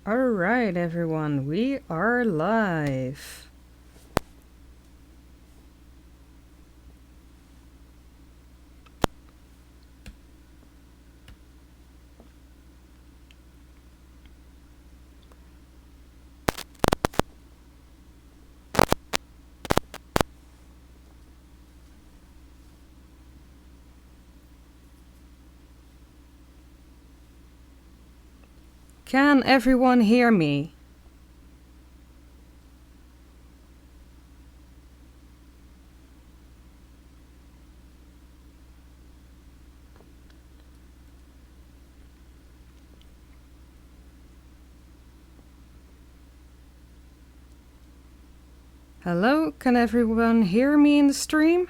Alright, everyone, we are live. Can everyone hear me? Hello, can everyone hear me in the stream?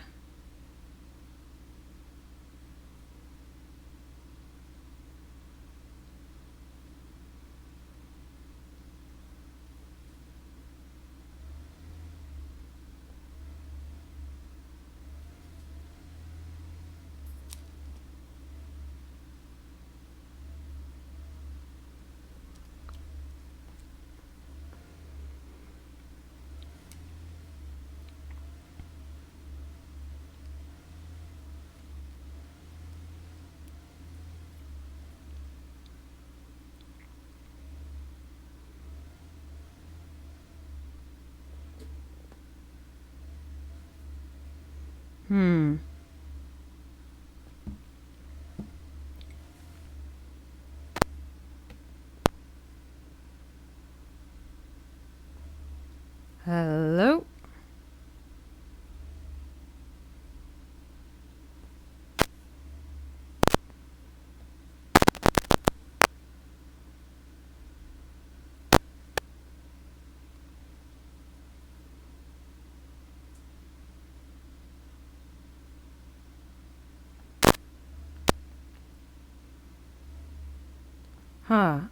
Hello?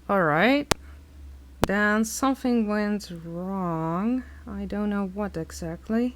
Alright. Then something went wrong. I don't know what exactly.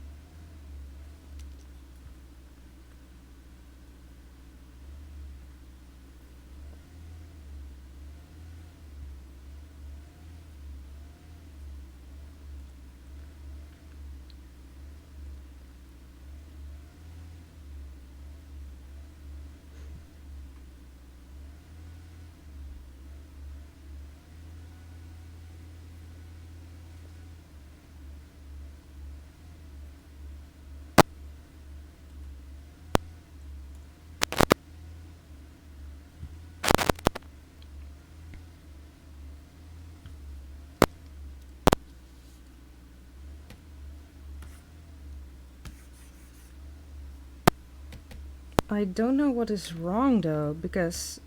I don't know what is wrong though, because...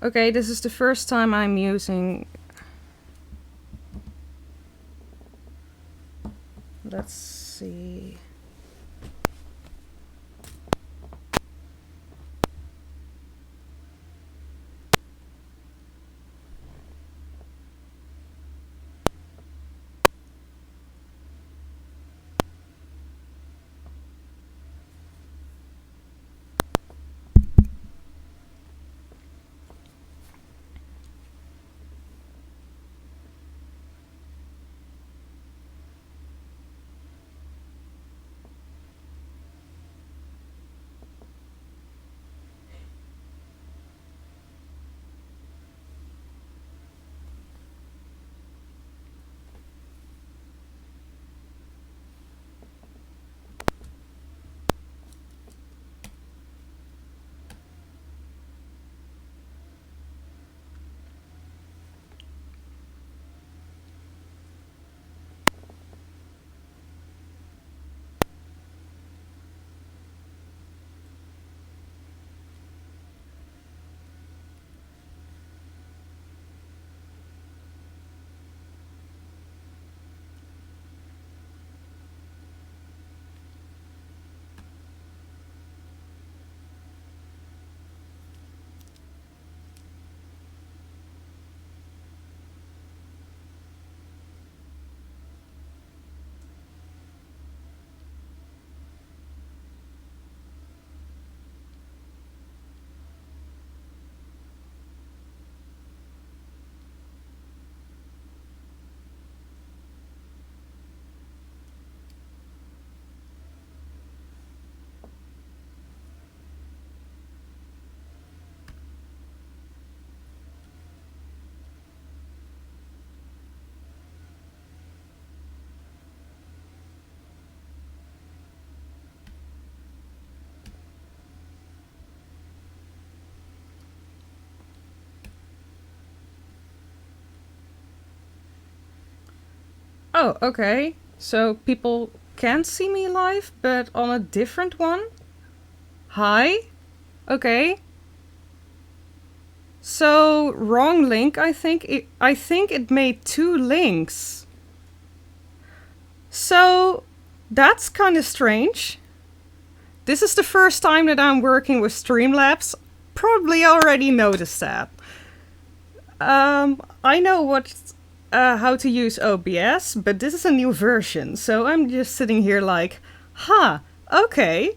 Okay, this is the first time I'm using... Let's see... Oh, okay. So people can see me live, but on a different one? Hi? Okay. So, wrong link, I think. I think it made 2 links. So, that's kind of strange. This is the first time that I'm working with Streamlabs. Probably already noticed that. I know how to use OBS, but this is a new version, so I'm just sitting here like, okay.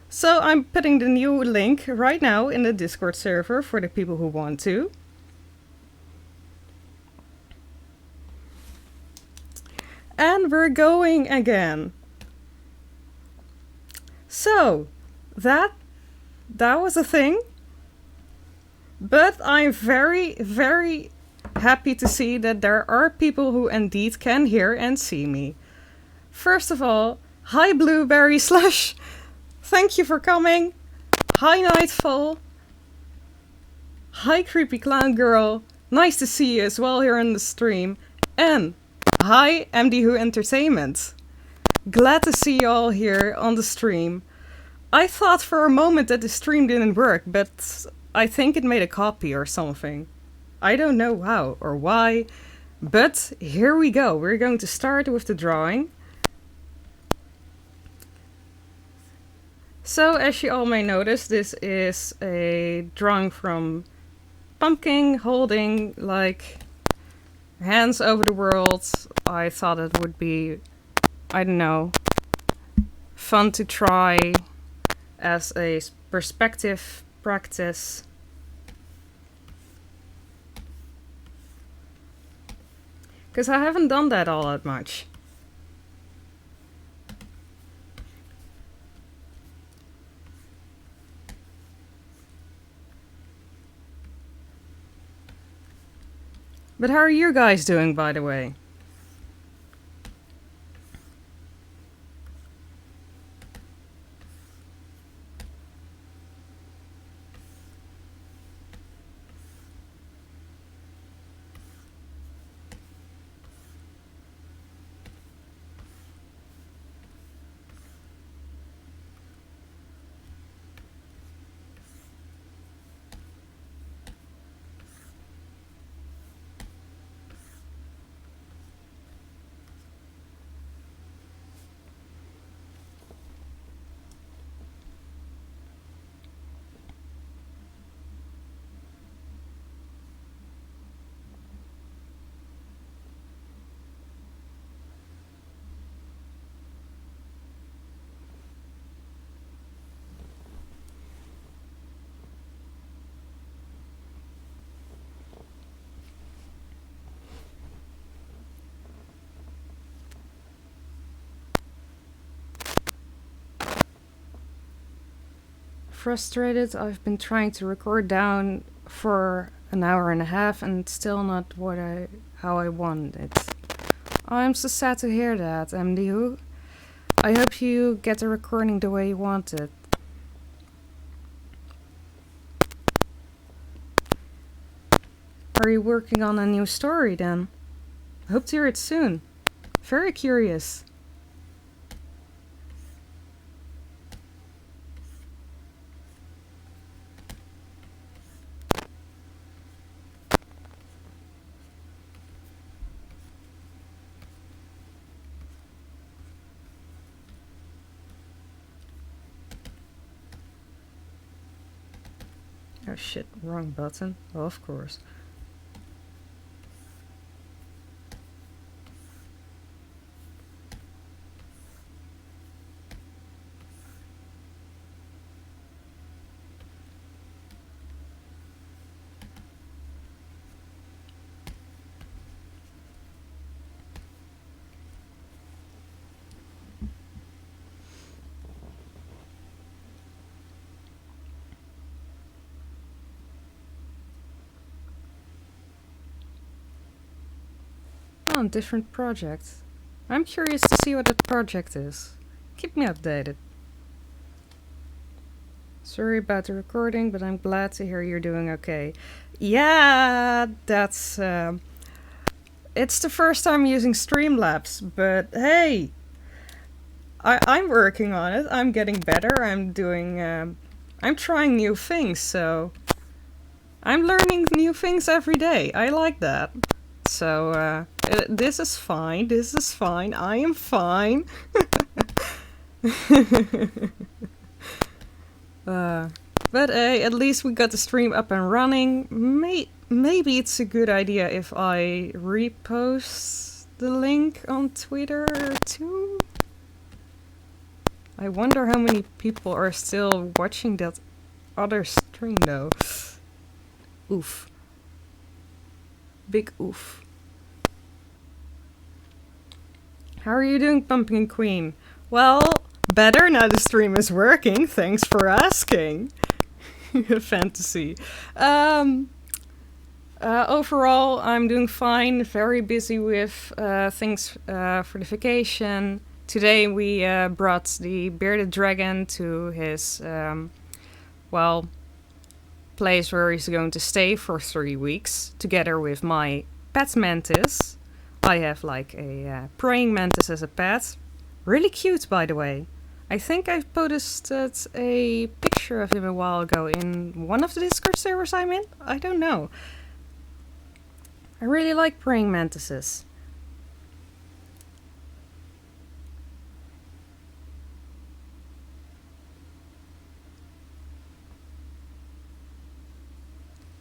So I'm putting the new link right now in the Discord server for the people who want to. And we're going again. So, that was a thing. But I'm very, very happy to see that there are people who indeed can hear and see me. First of all, hi Blueberry Slush. Thank you for coming. Hi Nightfall. Hi Creepy Clown Girl. Nice to see you as well here in the stream. And hi MD Who Entertainment. Glad to see you all here on the stream. I thought for a moment that the stream didn't work, but I think it made a copy or something. I don't know how or why, but here we go. We're going to start with the drawing. So, as you all may notice, this is a drawing from Pumpkin holding, like, hands over the world. I thought it would be, I don't know, fun to try as a perspective practice. Because I haven't done that all that much. But how are you guys doing, by the way? Frustrated. I've been trying to record down for an hour and a half and still not how I want it. I'm so sad to hear that, MDU. I hope you get the recording the way you want it. Are you working on a new story then? Hope to hear it soon. Very curious. Oh shit, wrong button. Well, of course. Oh, different project. I'm curious to see what that project is. Keep me updated. Sorry about the recording, but I'm glad to hear you're doing okay. Yeah, that's It's the first time using Streamlabs, but hey, I'm working on it. I'm getting better. I'm trying new things, so I'm learning new things every day. I like that. So, this is fine. This is fine. I am fine. But hey, at least we got the stream up and running. Maybe it's a good idea if I repost the link on Twitter too. I wonder how many people are still watching that other stream though. Oof. Big oof. How are you doing, Pumpkin Queen? Well, better now the stream is working. Thanks for asking. Fantasy. Overall, I'm doing fine. Very busy with things for the vacation. Today we brought the bearded dragon to his, place where he's going to stay for 3 weeks, together with my pet mantis. I have like a praying mantis as a pet. Really cute, by the way. I think I posted a picture of him a while ago in one of the Discord servers I'm in. I don't know. I really like praying mantises.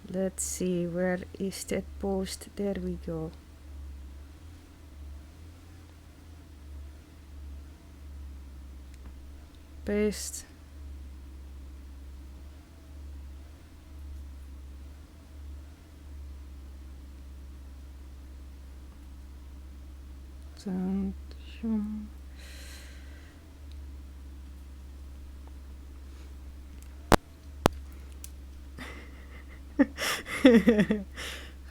Let's see, where is that post? There we go. Paste.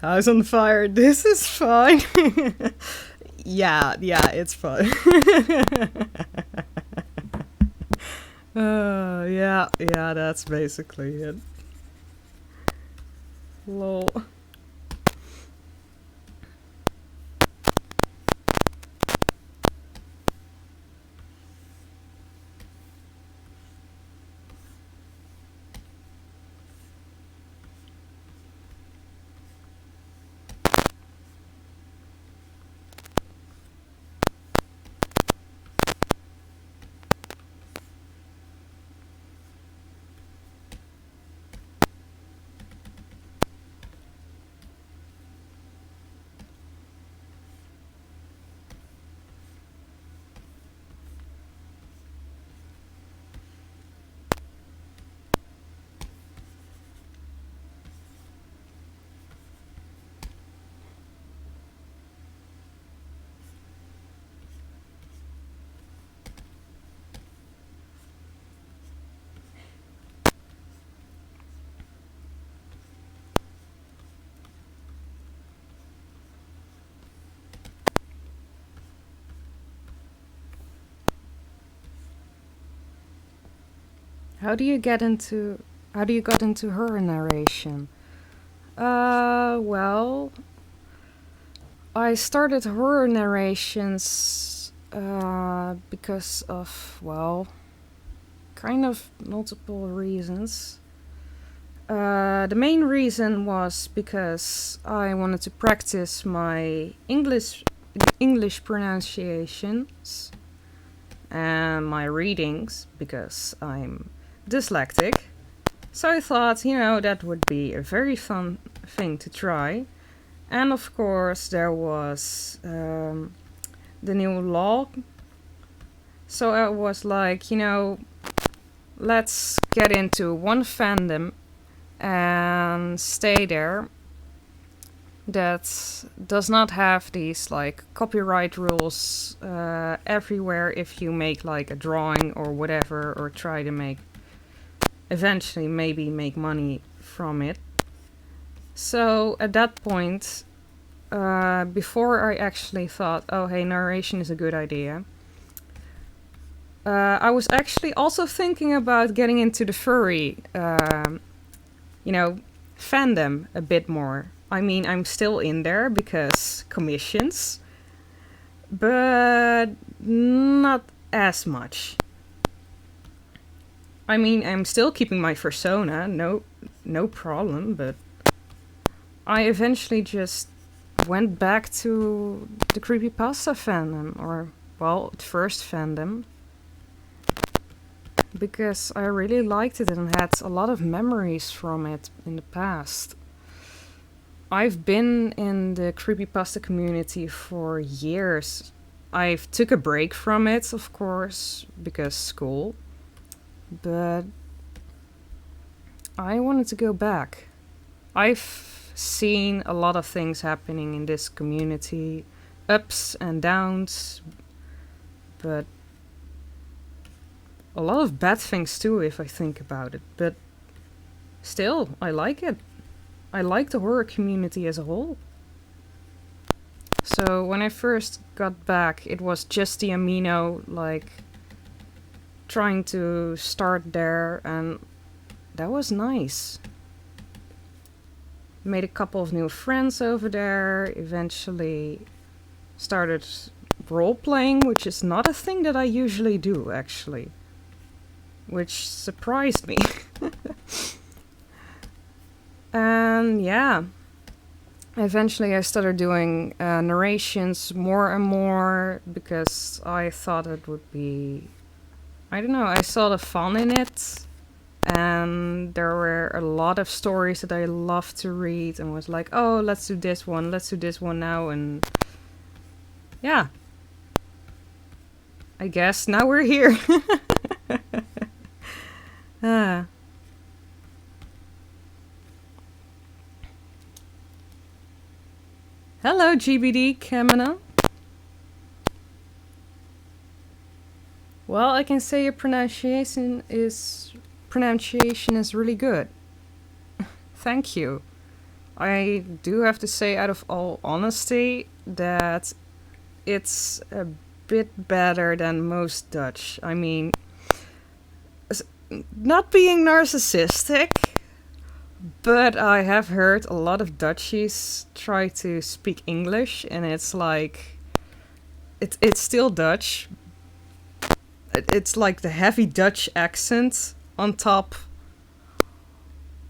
House on fire. This is fine. yeah, it's fine. yeah, that's basically it. Lol. How do you got into her narration? Well, I started horror narrations because of, kind of multiple reasons. The main reason was because I wanted to practice my English pronunciations and my readings because I'm dyslexic. So I thought, that would be a very fun thing to try. And of course there was the new law. So I was like, let's get into one fandom and stay there that does not have these like copyright rules everywhere if you make like a drawing or whatever, or try to eventually maybe make money from it. So at that point, before I actually thought, oh hey, narration is a good idea, I was actually also thinking about getting into the furry fandom a bit more. I mean, I'm still in there because commissions, but not as much. I mean, I'm still keeping my persona, no problem, but I eventually just went back to the creepypasta fandom, or, well, first fandom, because I really liked it and had a lot of memories from it in the past. I've been in the creepypasta community for years. I've took a break from it, of course, because school, but I wanted to go back. I've seen a lot of things happening in this community, ups and downs, but a lot of bad things too, if I think about it. But still, I like it. I like the horror community as a whole. So when I first got back, it was just the Amino, like, trying to start there, and that was nice. Made a couple of new friends over there, eventually started role-playing, which is not a thing that I usually do, actually. Which surprised me. And yeah, eventually I started doing narrations more and more because I thought it would be, I don't know, I saw the fun in it. And there were a lot of stories that I loved to read and was like, oh, let's do this one now. And yeah, I guess now we're here. Hello, GBD Kamina. Well, I can say your pronunciation is really good. Thank you. I do have to say, out of all honesty, that it's a bit better than most Dutch. I mean, not being narcissistic, but I have heard a lot of Dutchies try to speak English, and it's like, it's still Dutch. It's like the heavy Dutch accent on top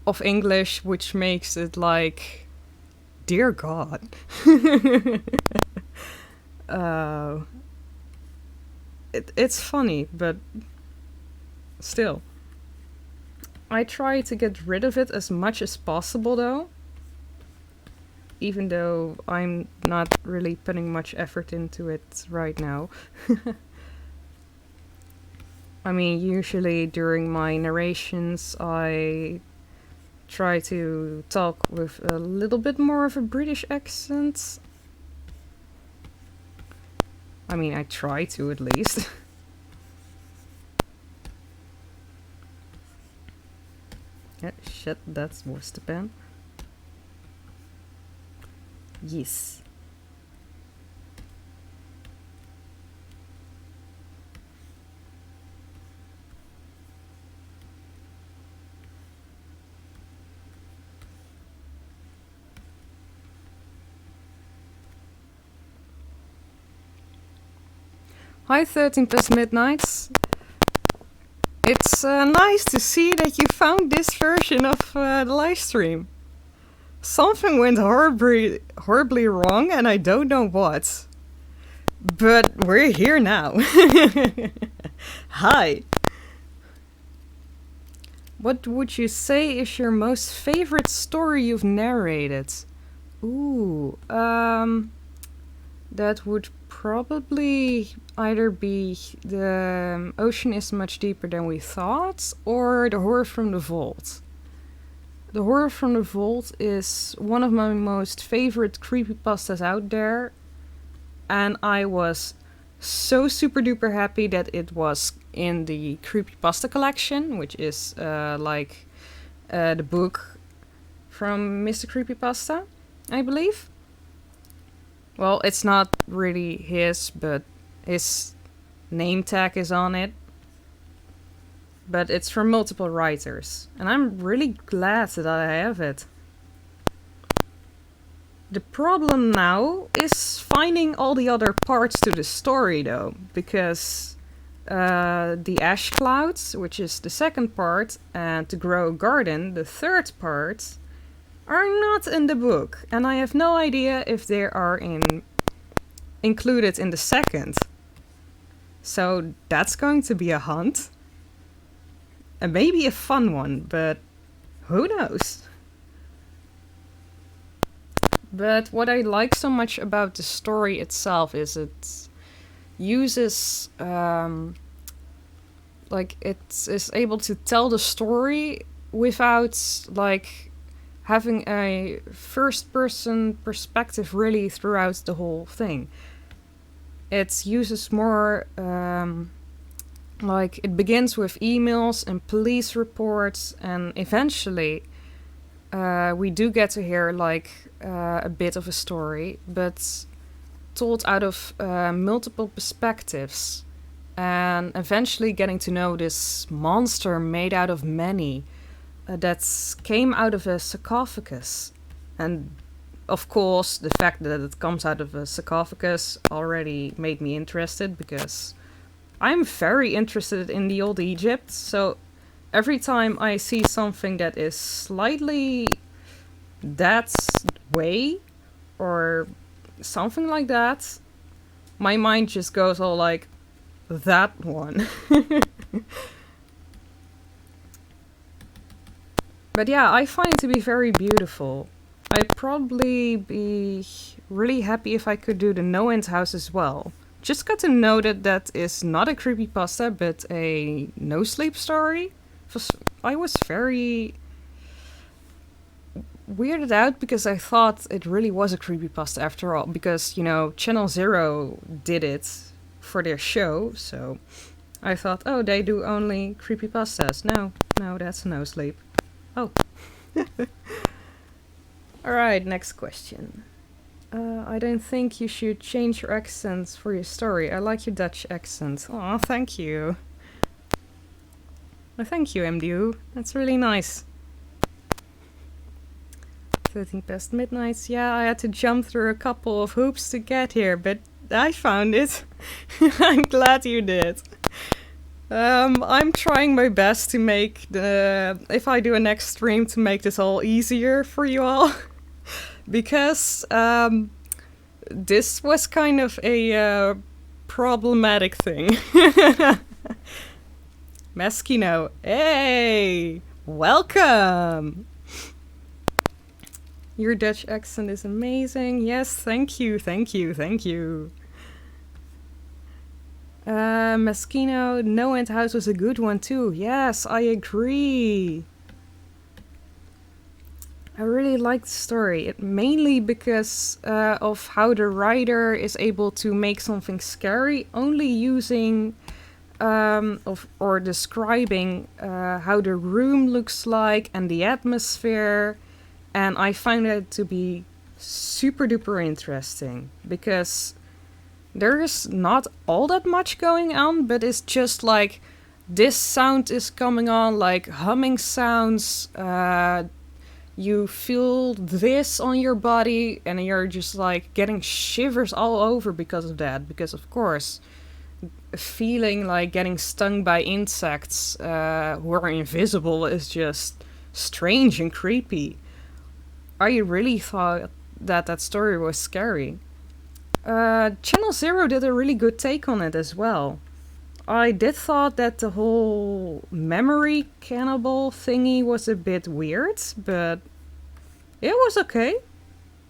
of English, which makes it like, dear God. It's funny, but still. I try to get rid of it as much as possible, though. Even though I'm not really putting much effort into it right now. I mean, usually during my narrations, I try to talk with a little bit more of a British accent. I mean, I try to, at least. Yeah, shit, that was the pen. Yes. Hi, 13 plus midnights. It's nice to see that you found this version of the live stream. Something went horribly wrong, and I don't know what. But we're here now. Hi. What would you say is your most favorite story you've narrated? Ooh, that would probably either be The Ocean is Much Deeper Than We Thought or The Horror from the Vault. The Horror from the Vault is one of my most favorite creepypastas out there, and I was so super duper happy that it was in the creepypasta collection, which is the book from Mr. Creepypasta, I believe. Well, it's not really his, but his name tag is on it. But it's from multiple writers, and I'm really glad that I have it. The problem now is finding all the other parts to the story, though, because the ash clouds, which is the second part, and to grow a garden, the third part, are not in the book, and I have no idea if they are included in the second. So that's going to be a hunt. And maybe a fun one, but who knows? But what I like so much about the story itself is it uses, it is able to tell the story without, having a first-person perspective really throughout the whole thing. It uses more, it begins with emails and police reports, and eventually we do get to hear, a bit of a story, but told out of multiple perspectives, and eventually getting to know this monster made out of many that came out of a sarcophagus. And of course, the fact that it comes out of a sarcophagus already made me interested, because I'm very interested in the old Egypt, so every time I see something that is slightly that way, or something like that, my mind just goes all like, that one. But yeah, I find it to be very beautiful. I'd probably be really happy if I could do the No End House as well. Just got to know that that is not a creepypasta, but a no sleep story. I was very weirded out because I thought it really was a creepypasta after all. Because, Channel Zero did it for their show, so I thought, oh, they do only creepypastas. No, that's no sleep. Oh. Alright, next question. I don't think you should change your accents for your story. I like your Dutch accent. Aw, thank you. Well, thank you, MDU. That's really nice. 13 past midnight. Yeah, I had to jump through a couple of hoops to get here, but I found it. I'm glad you did. I'm trying my best to make if I do a next stream, to make this all easier for you all. Because this was kind of a problematic thing. Meskino, hey! Welcome! Your Dutch accent is amazing. Yes, thank you. Meskino, No End House was a good one too. Yes, I agree. I really liked the story, mainly because of how the writer is able to make something scary only using or describing how the room looks like and the atmosphere, and I find it to be super duper interesting because there is not all that much going on, but it's just like this sound is coming on, like humming sounds. You feel this on your body and you're just like getting shivers all over because of that. Because of course, feeling like getting stung by insects who are invisible is just strange and creepy. I really thought that story was scary. Channel Zero did a really good take on it as well. I did thought that the whole memory cannibal thingy was a bit weird, but it was okay.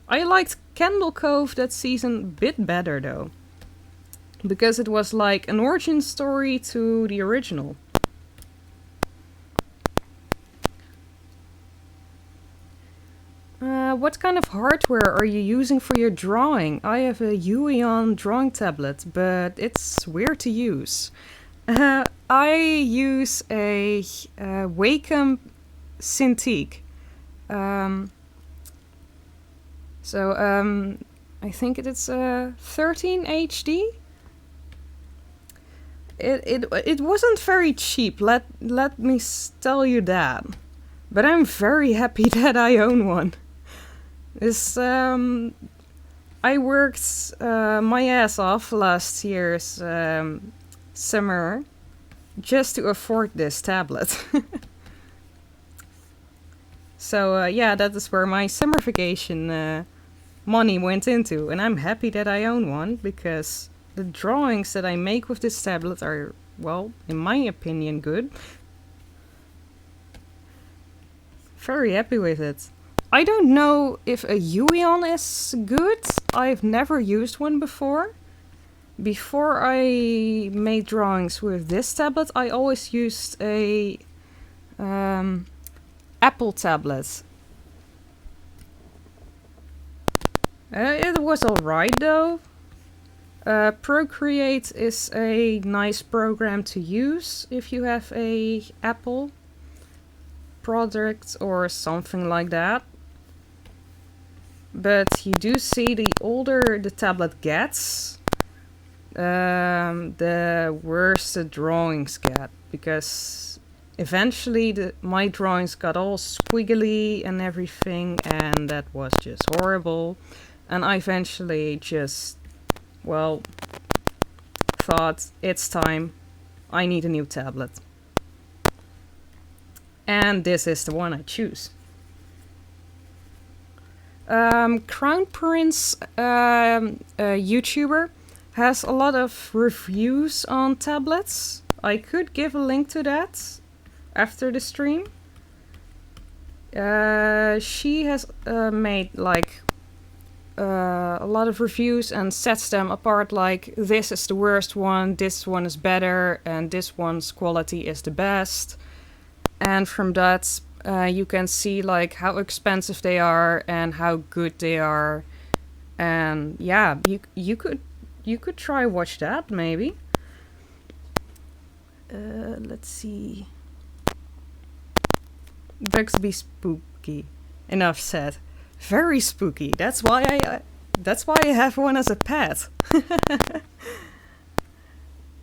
I liked Candle Cove that season a bit better though, because it was like an origin story to the original. What kind of hardware are you using for your drawing? I have a Huion drawing tablet, but it's weird to use. I use a Wacom Cintiq. I think it's a 13 HD. It wasn't very cheap. Let me tell you that. But I'm very happy that I own one. This I worked my ass off last year's summer just to afford this tablet. So yeah, that is where my summer vacation money went into, and I'm happy that I own one because the drawings that I make with this tablet are, well, in my opinion, good. Very happy with it. I don't know if a Yuion is good. I've never used one before. Before I made drawings with this tablet, I always used a Apple tablet. It was alright though. Procreate is a nice program to use if you have a Apple product or something like that. But you do see the older the tablet gets, the worse the drawings get, because eventually my drawings got all squiggly and everything, and that was just horrible. And I eventually just, well, thought it's time, I need a new tablet. And this is the one I choose. Crown Prince, a YouTuber, has a lot of reviews on tablets. I could give a link to that after the stream. She has made like a lot of reviews and sets them apart, like this is the worst one, this one is better, and this one's quality is the best. And from that you can see like how expensive they are and how good they are. And yeah, you could try watch that maybe. Let's see. Bugsby spooky. Enough said. Very spooky. That's why I have one as a pet.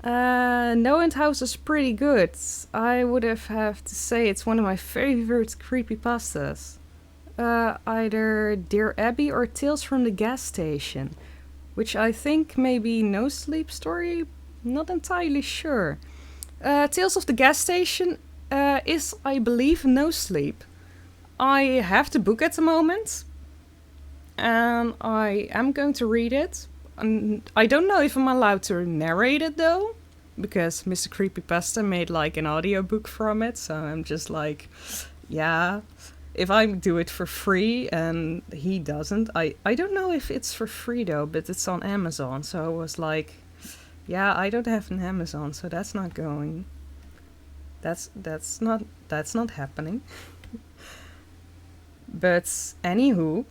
No End House is pretty good. I would have to say it's one of my favorite creepypastas. Either Dear Abby or Tales from the Gas Station, which I think may be No Sleep Story. Not entirely sure. Tales of the Gas Station is, I believe, No Sleep. I have the book at the moment, and I am going to read it. I don't know if I'm allowed to narrate it though, because Mr. Creepypasta made like an audiobook from it, so I'm just like, yeah, if I do it for free and he doesn't, I don't know if it's for free though, but it's on Amazon, so I was like, yeah, I don't have an Amazon, so that's not going. That's not happening. But anywho,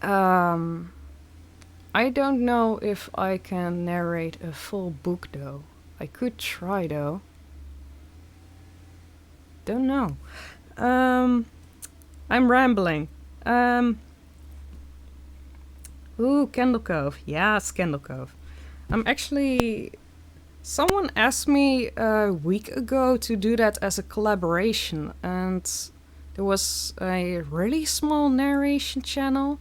I don't know if I can narrate a full book though. I could try though. Don't know. I'm rambling. Ooh, Candle Cove. Yes, Candle Cove. I'm actually... Someone asked me a week ago to do that as a collaboration, and there was a really small narration channel.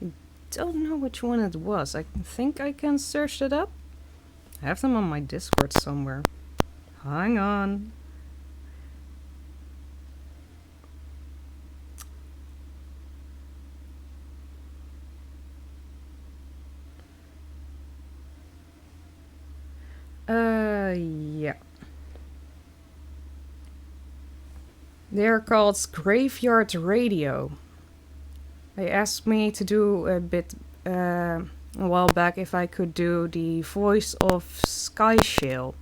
I don't know which one it was. I think I can search it up. I have them on my Discord somewhere. Hang on. Yeah. They're called Graveyard Radio. They asked me to do a bit a while back if I could do the voice of Skyshale.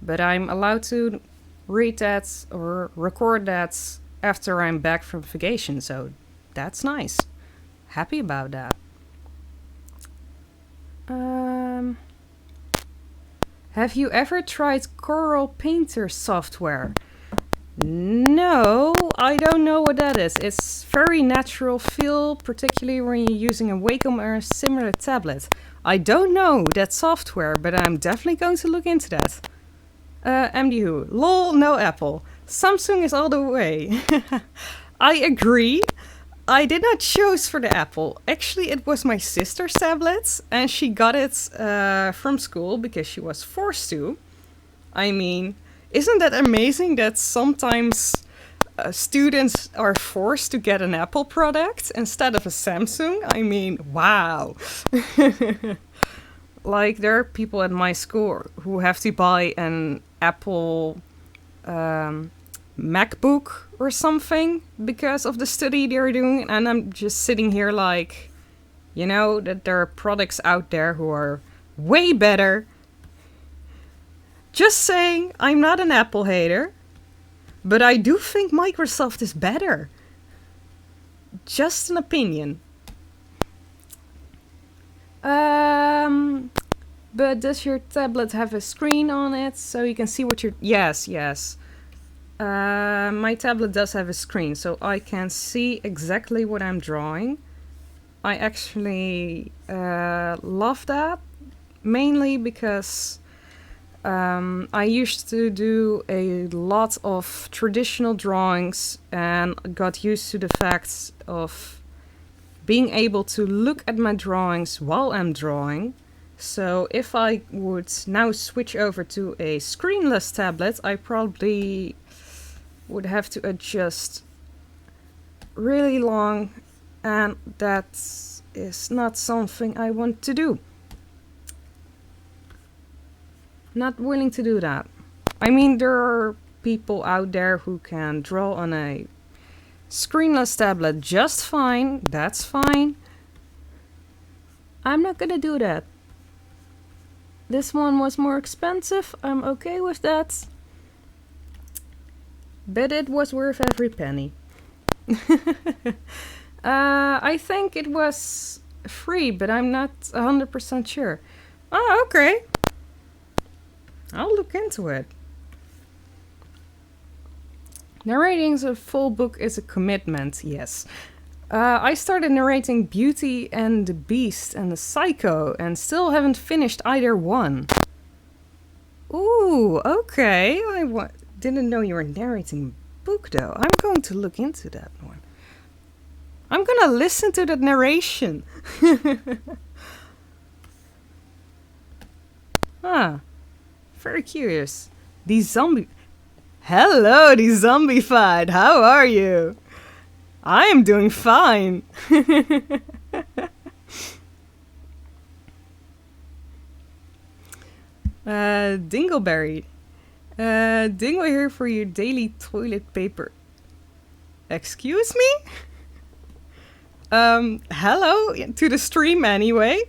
But I'm allowed to read that or record that after I'm back from vacation, so that's nice. Happy about that. Have you ever tried Coral Painter software? No, I don't know what that is. It's very natural feel, particularly when you're using a Wacom or a similar tablet. I don't know that software, but I'm definitely going to look into that. MD Who. Lol, no Apple. Samsung is all the way. I agree. I did not choose for the apple. Actually, it was my sister's tablet, and she got it from school because she was forced to. I mean, isn't that amazing that sometimes students are forced to get an Apple product instead of a Samsung? I mean, wow. Like, there are people at my school who have to buy an Apple MacBook or something because of the study they're doing, and I'm just sitting here like, you know, that there are products out there who are way better. Just saying, I'm not an Apple hater, but I do think Microsoft is better. Just an opinion. But does your tablet have a screen on it so you can see what you're... Yes. My tablet does have a screen, so I can see exactly what I'm drawing. I actually love that, mainly because I used to do a lot of traditional drawings and got used to the fact of being able to look at my drawings while I'm drawing. So if I would now switch over to a screenless tablet, I probably would have to adjust really long, and that is not something I want to do. Not willing to do that. I mean, there are people out there who can draw on a screenless tablet just fine. That's fine. I'm not gonna do that. This one was more expensive. I'm okay with that. But it was worth every penny. I think it was free, but I'm not 100% sure. Oh, okay. I'll look into it. Narrating a full book is a commitment, yes. I started narrating Beauty and the Beast and the Psycho and still haven't finished either one. Ooh, okay. I didn't know you were narrating a book though. I'm going to look into that one. I'm gonna listen to the narration. Very curious. Hello, the zombified. How are you? I am doing fine. Dingleberry. Dingle here for your daily toilet paper. Excuse me? Hello to the stream anyway.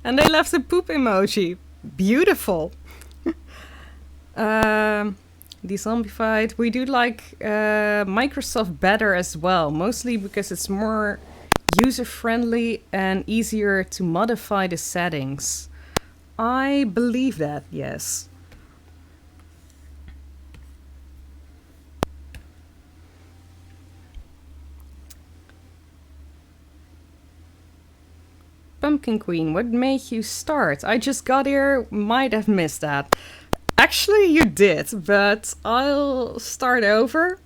And they left a poop emoji. Beautiful. Zombified. We do like Microsoft better as well, mostly because it's more user-friendly and easier to modify the settings. I believe that, yes. Pumpkin Queen, what made you start? I just got here, might have missed that. Actually, you did, but I'll start over.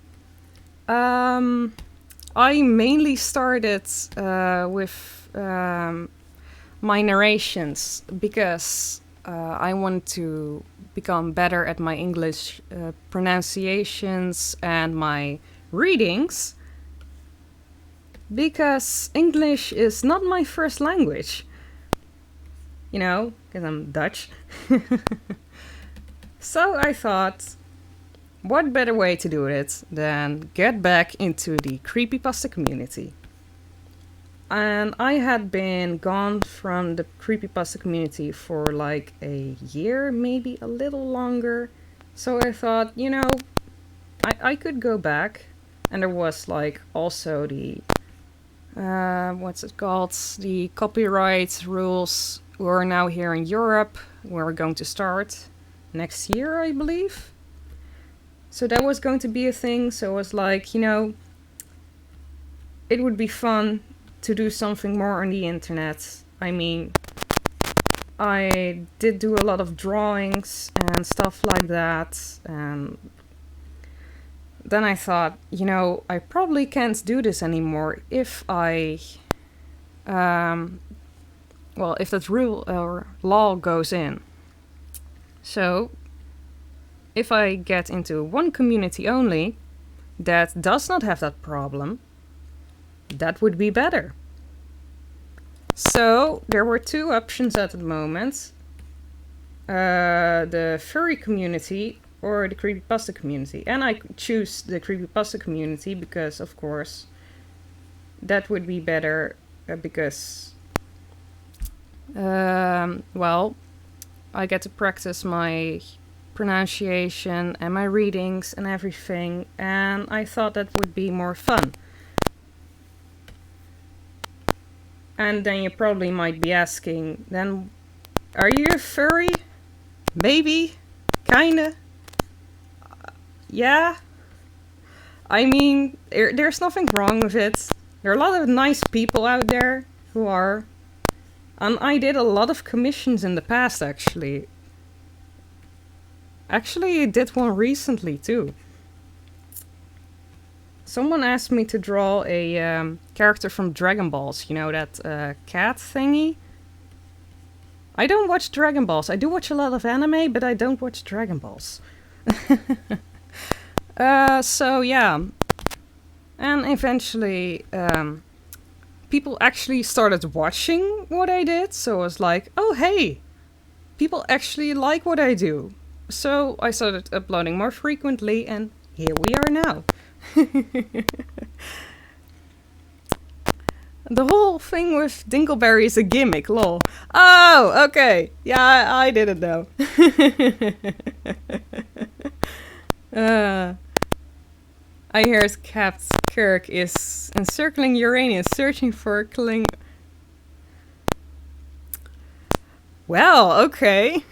I mainly started with my narrations because I want to become better at my English pronunciations and my readings. Because English is not my first language. You know, because I'm Dutch. So I thought, what better way to do it than get back into the creepypasta community? And I had been gone from the creepypasta community for like a year, maybe a little longer. So I thought, you know, I could go back. And there was like also the what's it called? The copyright rules were now here in Europe. We're going to start next year, I believe. So that was going to be a thing. So it was like, you know, it would be fun to do something more on the internet. I mean, I did do a lot of drawings and stuff like that, and then I thought, you know, I probably can't do this anymore if I, if that rule or law goes in. So, if I get into one community only that does not have that problem, that would be better. So, there were two options at the moment. The furry community or the creepypasta community. And I choose the creepypasta community because, of course, that would be better because, I get to practice my pronunciation and my readings and everything, and I thought that would be more fun. And then you probably might be asking, then, are you a furry? Maybe? Kinda? Yeah? I mean, there's nothing wrong with it. There are a lot of nice people out there who are. And I did a lot of commissions in the past, actually. Actually, I did one recently, too. Someone asked me to draw a character from Dragon Balls. You know, that cat thingy? I don't watch Dragon Balls. I do watch a lot of anime, but I don't watch Dragon Balls. So, yeah. And eventually, people actually started watching what I did. So I was like, oh, hey, people actually like what I do. So I started uploading more frequently, and here we are now. The whole thing with Dingleberry is a gimmick, lol. Oh, okay. Yeah, I didn't know. I heard Captain Kirk is encircling Uranus, searching for a Kling. Well, okay.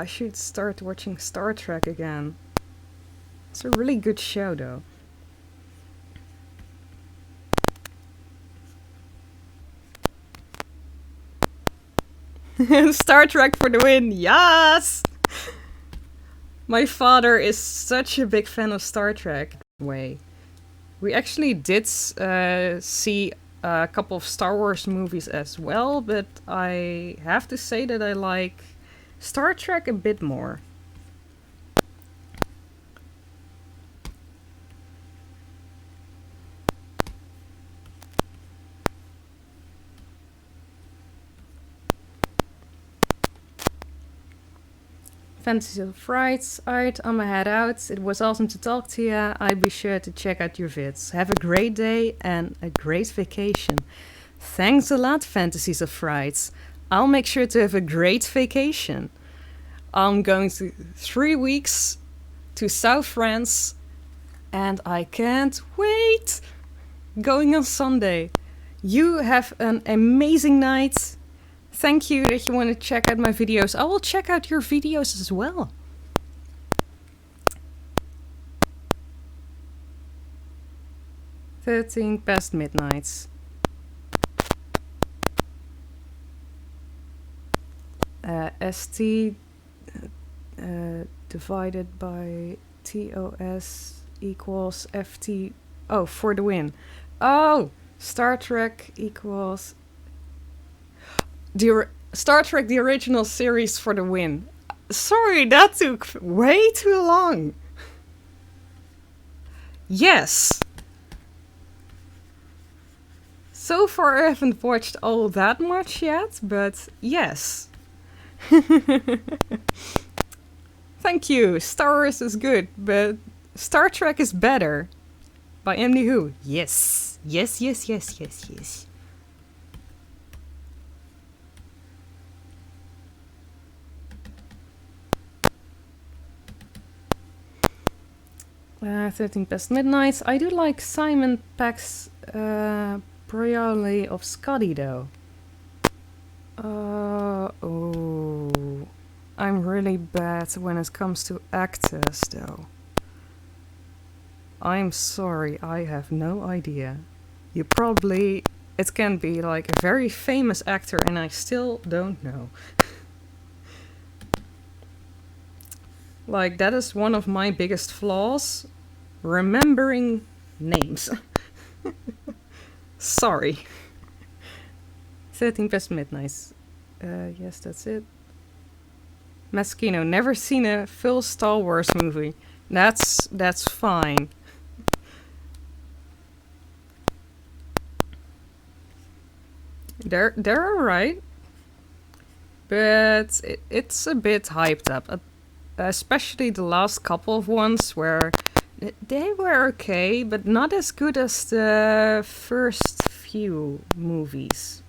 I should start watching Star Trek again. It's a really good show, though. Star Trek for the win, yes! My father is such a big fan of Star Trek. We actually did see a couple of Star Wars movies as well, but I have to say that I like Star Trek a bit more. Fantasy of Frights. Alright, I'ma head out. It was awesome to talk to you. I'd be sure to check out your vids. Have a great day and a great vacation. Thanks a lot, Fantasies of Frights. I'll make sure to have a great vacation. I'm going to 3 weeks to South France, and I can't wait. Going on Sunday. You have an amazing night. Thank you that you want to check out my videos. I will check out your videos as well. "13 past midnight. ST divided by TOS equals FT. Oh, for the win. Oh, Star Trek equals... Star Trek, the original series, for the win. Sorry, that took way too long. Yes. So far I haven't watched all that much yet, but yes. Thank you. Star Wars is good, but Star Trek is better. By Emily Who. Yes. Yes, yes, yes, yes, yes. 13 past midnight. I do like Simon Peck's Priory of Scotty, though. Oh. I'm really bad when it comes to actors, though. I'm sorry, I have no idea. You probably... It can be like a very famous actor and I still don't know. Like, that is one of my biggest flaws. Remembering names. Sorry. 13 past midnight. Yes, that's it. Maskino, never seen a full Star Wars movie. That's fine. They're alright. But it's a bit hyped up. Especially the last couple of ones where they were okay, but not as good as the first few movies.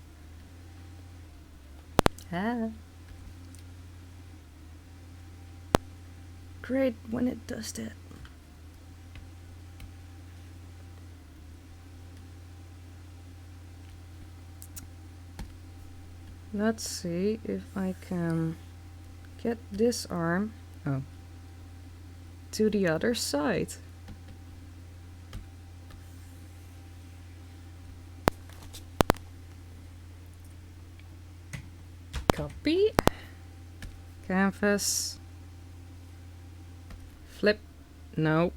Great when it does that. Let's see if I can get this arm to the other side. Copy. Canvas. Flip. No.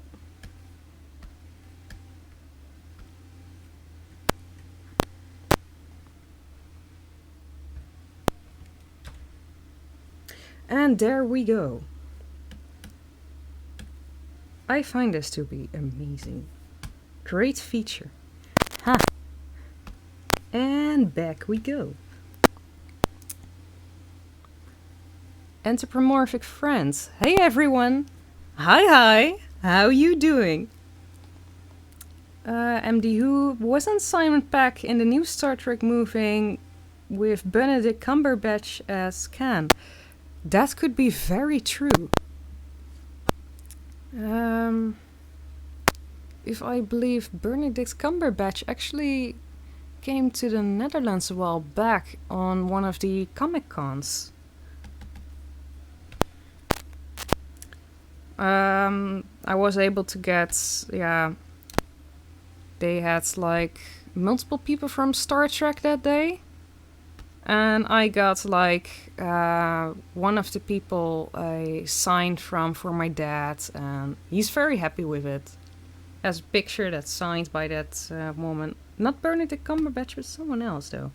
And there we go. I find this to be amazing. Great feature. Ha! And back we go. Anthropomorphic friends. Hey everyone! Hi! How you doing? MD Who, wasn't Simon Pegg in the new Star Trek movie with Benedict Cumberbatch as Khan? That could be very true. If I believe Benedict Cumberbatch actually came to the Netherlands a while back on one of the Comic Cons. I was able to get, they had like multiple people from Star Trek that day. And I got like one of the people I signed from for my dad, and he's very happy with it. Has a picture that's signed by that woman. Not Benedict Cumberbatch, but someone else though.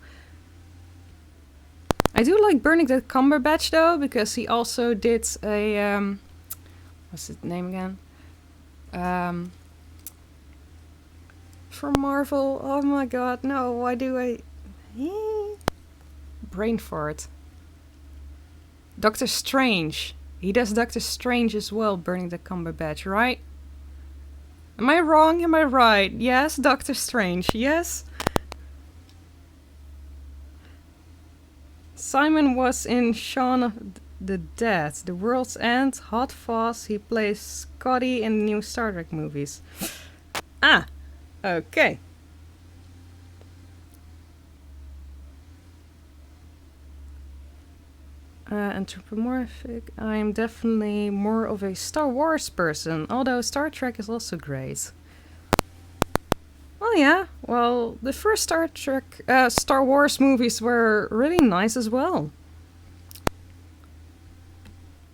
I do like Benedict Cumberbatch though, because he also did a what's his name again? For Marvel. Oh my god, no! Why do I? Brain fart. Doctor Strange. He does Doctor Strange as well, Benedict Cumberbatch, right? Am I wrong? Am I right? Yes, Doctor Strange. Yes. Simon was in Shaun of the Dead, The World's End, Hot Fuzz. He plays Scotty in the new Star Trek movies. Ah, okay. Anthropomorphic. I'm definitely more of a Star Wars person, although Star Trek is also great. Well, yeah. Well, the first Star Wars movies were really nice as well.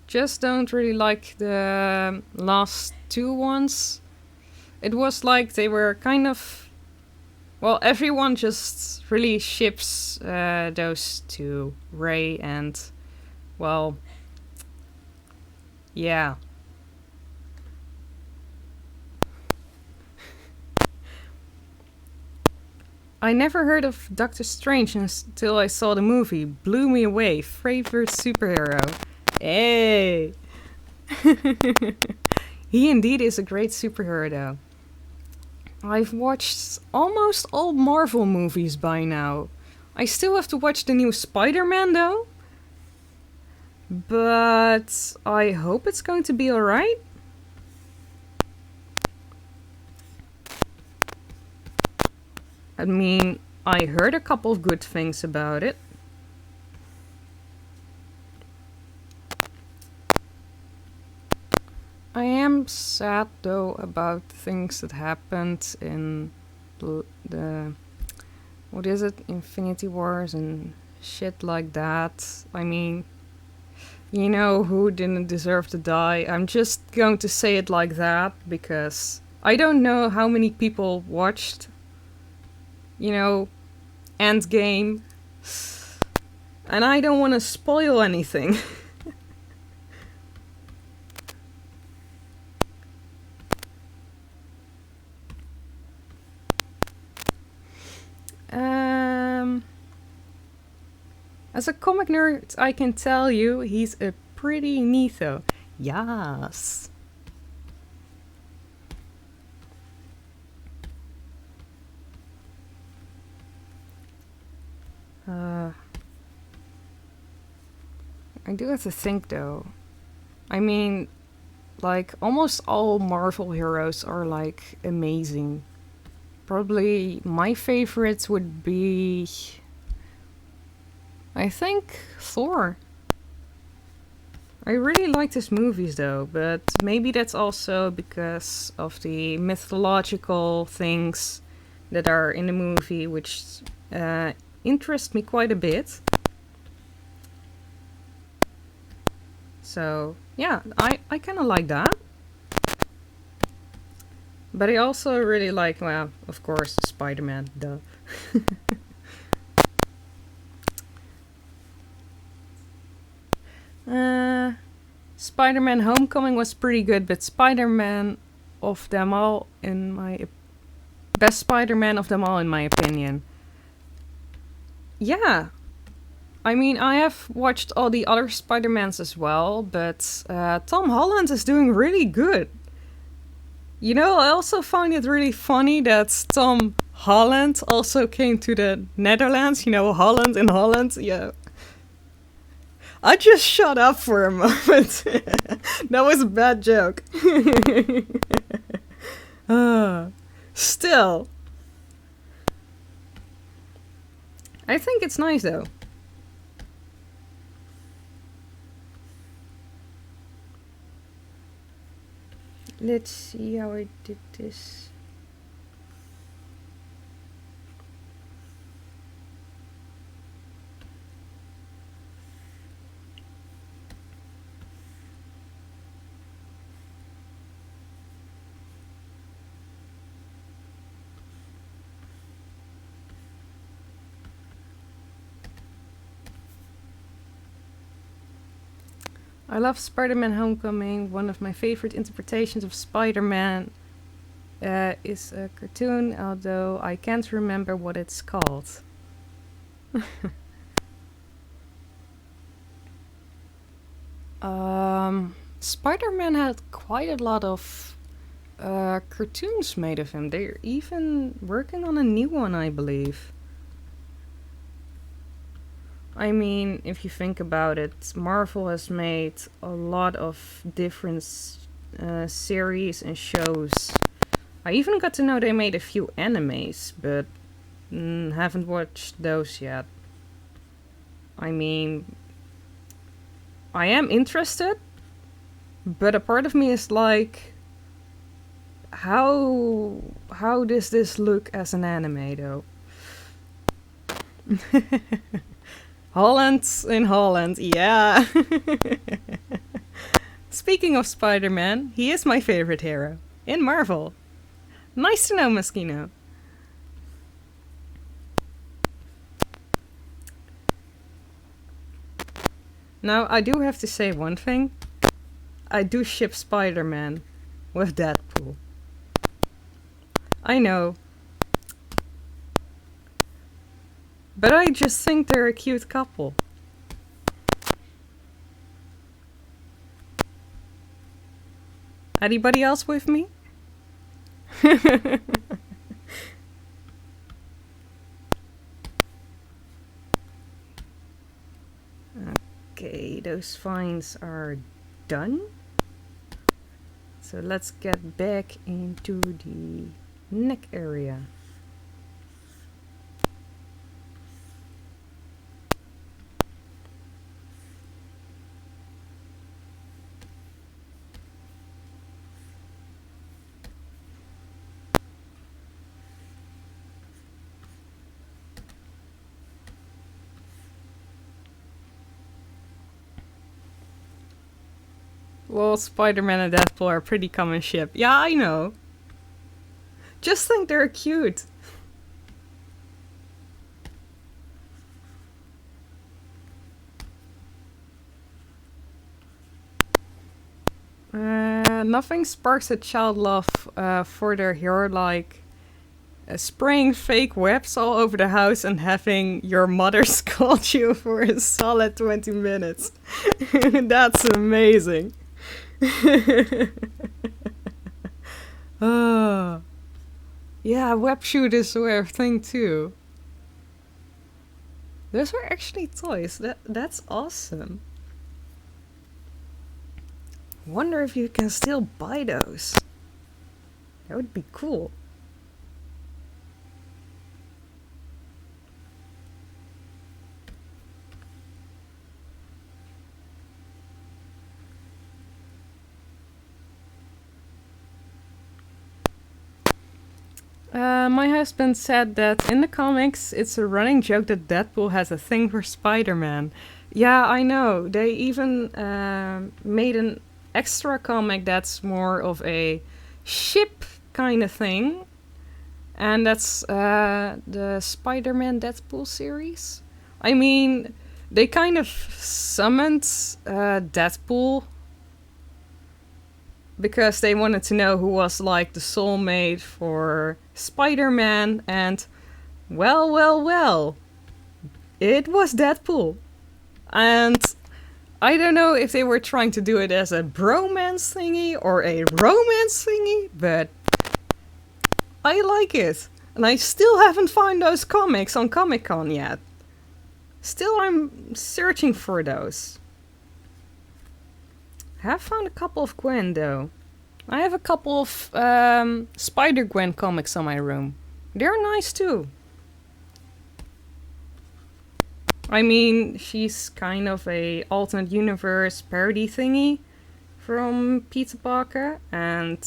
Just don't really like the last two ones. It was like they were kind of... Well, everyone just really ships those two, Rey and... Well, yeah. I never heard of Doctor Strange until I saw the movie. Blew me away. Favorite superhero. Hey! He indeed is a great superhero though. I've watched almost all Marvel movies by now. I still have to watch the new Spider-Man though. But I hope it's going to be alright. I mean, I heard a couple of good things about it. I am sad though about things that happened in the what is it, Infinity Wars and shit like that. I mean, you know who didn't deserve to die. I'm just going to say it like that because I don't know how many people watched, you know, Endgame, and I don't want to spoil anything. As a comic nerd, I can tell you he's a pretty neato. Yes. I do have to think though. I mean, like, almost all Marvel heroes are, like, amazing. Probably my favorites would be, I think, Thor. I really liked his movies though, but maybe that's also because of the mythological things that are in the movie, which interest me quite a bit. So, yeah, I kind of like that. But I also really like, well, of course, Spider-Man, duh. Spider-Man Homecoming was pretty good, but Spider-Man of them all, best Spider-Man of them all, in my opinion. Yeah. I mean, I have watched all the other Spider-Mans as well, but Tom Holland is doing really good. You know, I also find it really funny that Tom Holland also came to the Netherlands. You know, Holland in Holland. Yeah. I just shut up for a moment. That was a bad joke. Still. I think it's nice though. Let's see how I did this. I love Spider-Man Homecoming. One of my favorite interpretations of Spider-Man is a cartoon, although I can't remember what it's called. Spider-Man had quite a lot of cartoons made of him. They're even working on a new one, I believe. I mean, if you think about it, Marvel has made a lot of different series and shows. I even got to know they made a few animes, but haven't watched those yet. I mean, I am interested, but a part of me is like, how does this look as an anime though? Holland in Holland, yeah. Speaking of Spider-Man, he is my favorite hero in Marvel. Nice to know, Moschino. Now, I do have to say one thing. I do ship Spider-Man with Deadpool. I know. But I just think they're a cute couple. Anybody else with me? Okay, those finds are done. So let's get back into the neck area. Well, Spider-Man and Deadpool are pretty common ship. Yeah, I know. Just think they're cute. Nothing sparks a child love for their hero like spraying fake webs all over the house and having your mother scold you for a solid 20 minutes. That's amazing. Oh. Yeah, web shooters were a thing too. Those were actually toys. That's awesome. Wonder if you can still buy those. That would be cool. My husband said that in the comics it's a running joke that Deadpool has a thing for Spider-Man. Yeah, I know. They even made an extra comic that's more of a ship kind of thing. And that's the Spider-Man Deadpool series. I mean, they kind of summoned Deadpool because they wanted to know who was like the soulmate for Spider-Man, and well, it was Deadpool. And I don't know if they were trying to do it as a bromance thingy or a romance thingy, but I like it. And I still haven't found those comics on Comic-Con yet. Still, I'm searching for those. I have found a couple of Gwen, though. I have a couple of Spider-Gwen comics on my room. They're nice, too. I mean, she's kind of a alternate universe parody thingy from Peter Parker, and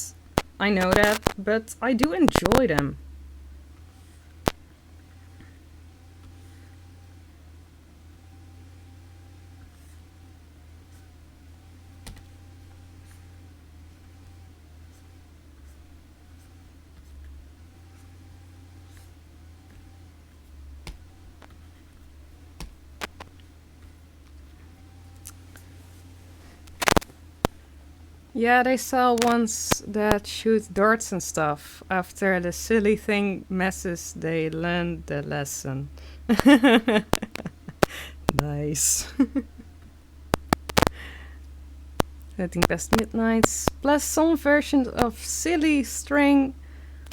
I know that, but I do enjoy them. Yeah, they sell ones that shoot darts and stuff. After the silly thing messes, they learn the lesson. Nice. Getting past midnights. Plus, some versions of silly string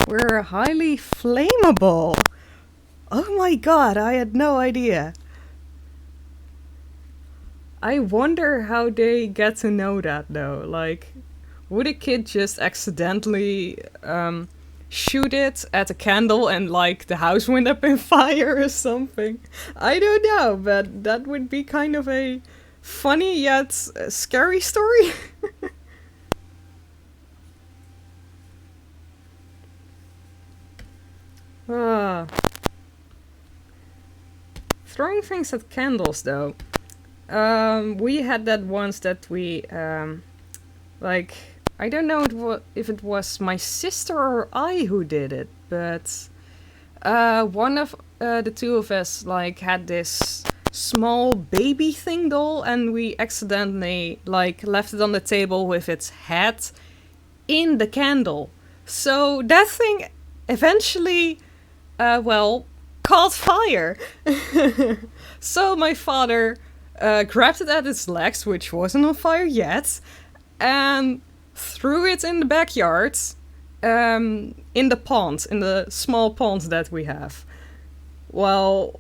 were highly flammable. Oh my god, I had no idea. I wonder how they get to know that though. Like, would a kid just accidentally shoot it at a candle and like the house went up in fire or something? I don't know, but that would be kind of a funny yet scary story. Ah. Throwing things at candles though. We had that once that we, like, I don't know if it was my sister or I who did it, but one of the two of us, like, had this small baby thing doll, and we accidentally, like, left it on the table with its head in the candle. So that thing eventually, caught fire. So my father grabbed it at its legs, which wasn't on fire yet, and threw it in the backyard, in the pond, in the small pond that we have. Well,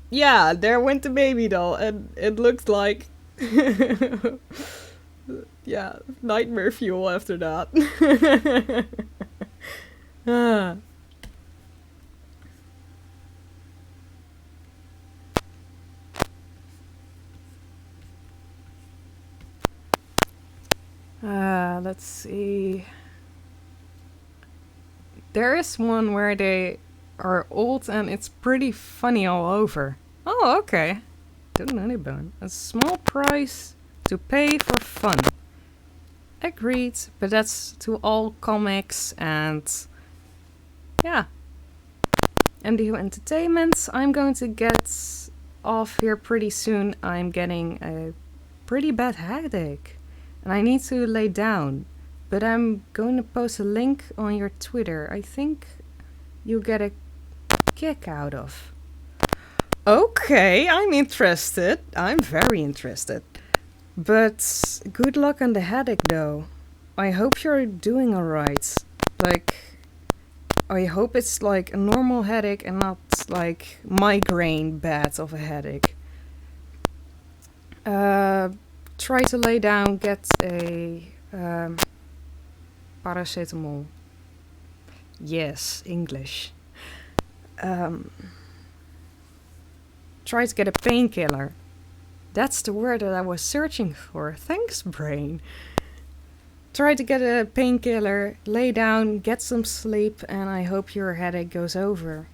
yeah, there went the baby doll, and it looked like, yeah, nightmare fuel after that. Ah. Let's see. There is one where they are old and it's pretty funny all over. Oh, okay. Don't know any bone. A small price to pay for fun. agreed, but that's to all comics and yeah. MDU Entertainment, I'm going to get off here pretty soon. I'm getting a pretty bad headache and I need to lay down. But I'm going to post a link on your Twitter. I think you'll get a kick out of. Okay, I'm interested. I'm very interested. But good luck on the headache though. I hope you're doing alright. Like, I hope it's like a normal headache and not like migraine bad of a headache. Try to lay down, get a paracetamol. Yes, English. Try to get a painkiller. That's the word that I was searching for. Thanks, brain. Try to get a painkiller, lay down, get some sleep, and I hope your headache goes over.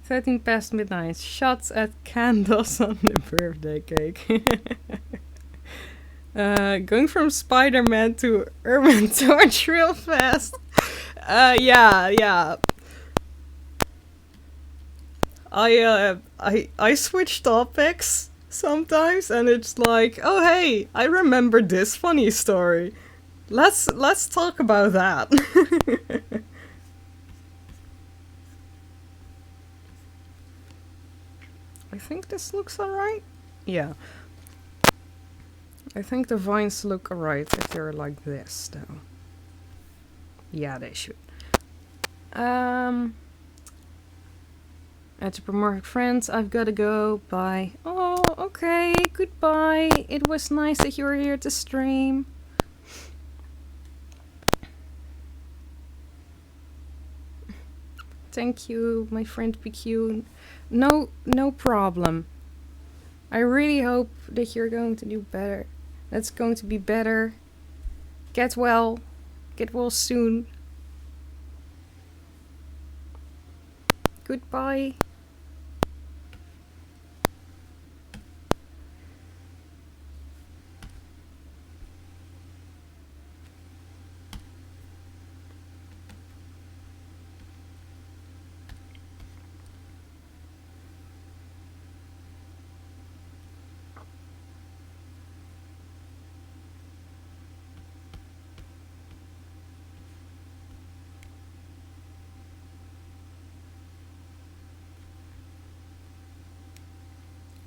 "13 past midnight. Shots at candles on the birthday cake." Going from Spider-Man to Urban Torch real fast. Yeah. I switch topics sometimes, and it's like, oh hey, I remember this funny story. Let's talk about that. I think this looks alright. Yeah. I think the vines look alright if they're like this, though. Yeah, they should. Anthropomorphic friends, I've gotta go. Bye. Oh, okay. Goodbye. It was nice that you were here to stream. Thank you, my friend PQ. No problem. I really hope that you're going to do better. That's going to be better. Get well. Get well soon. Goodbye.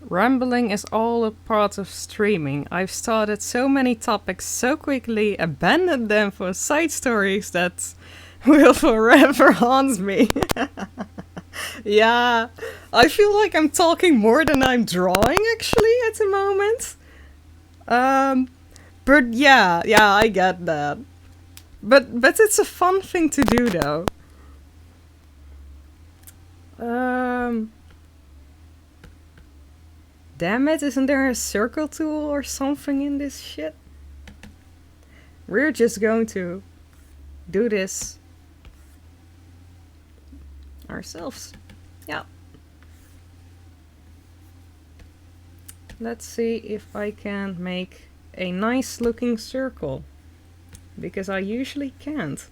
Rambling is all a part of streaming. I've started so many topics so quickly, abandoned them for side stories that will forever haunt me. Yeah, I feel like I'm talking more than I'm drawing actually at the moment. But yeah, I get that. But it's a fun thing to do though. Damn it, isn't there a circle tool or something in this shit? We're just going to do this ourselves. Yeah. Let's see if I can make a nice looking circle. Because I usually can't.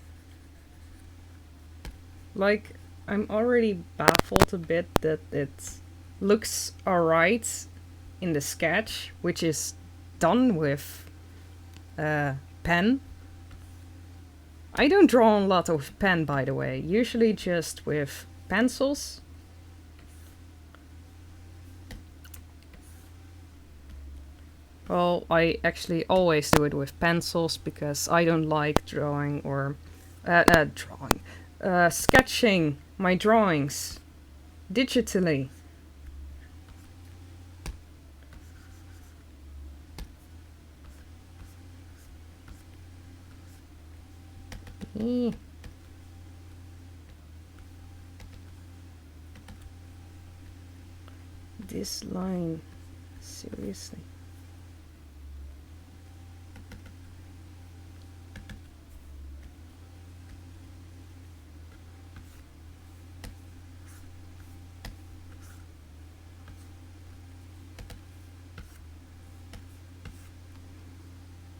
Like, I'm already baffled a bit that it looks alright in the sketch, which is done with pen. I don't draw a lot with pen, by the way. Usually just with pencils. Well, I actually always do it with pencils because I don't like drawing or sketching my drawings digitally. This line, seriously.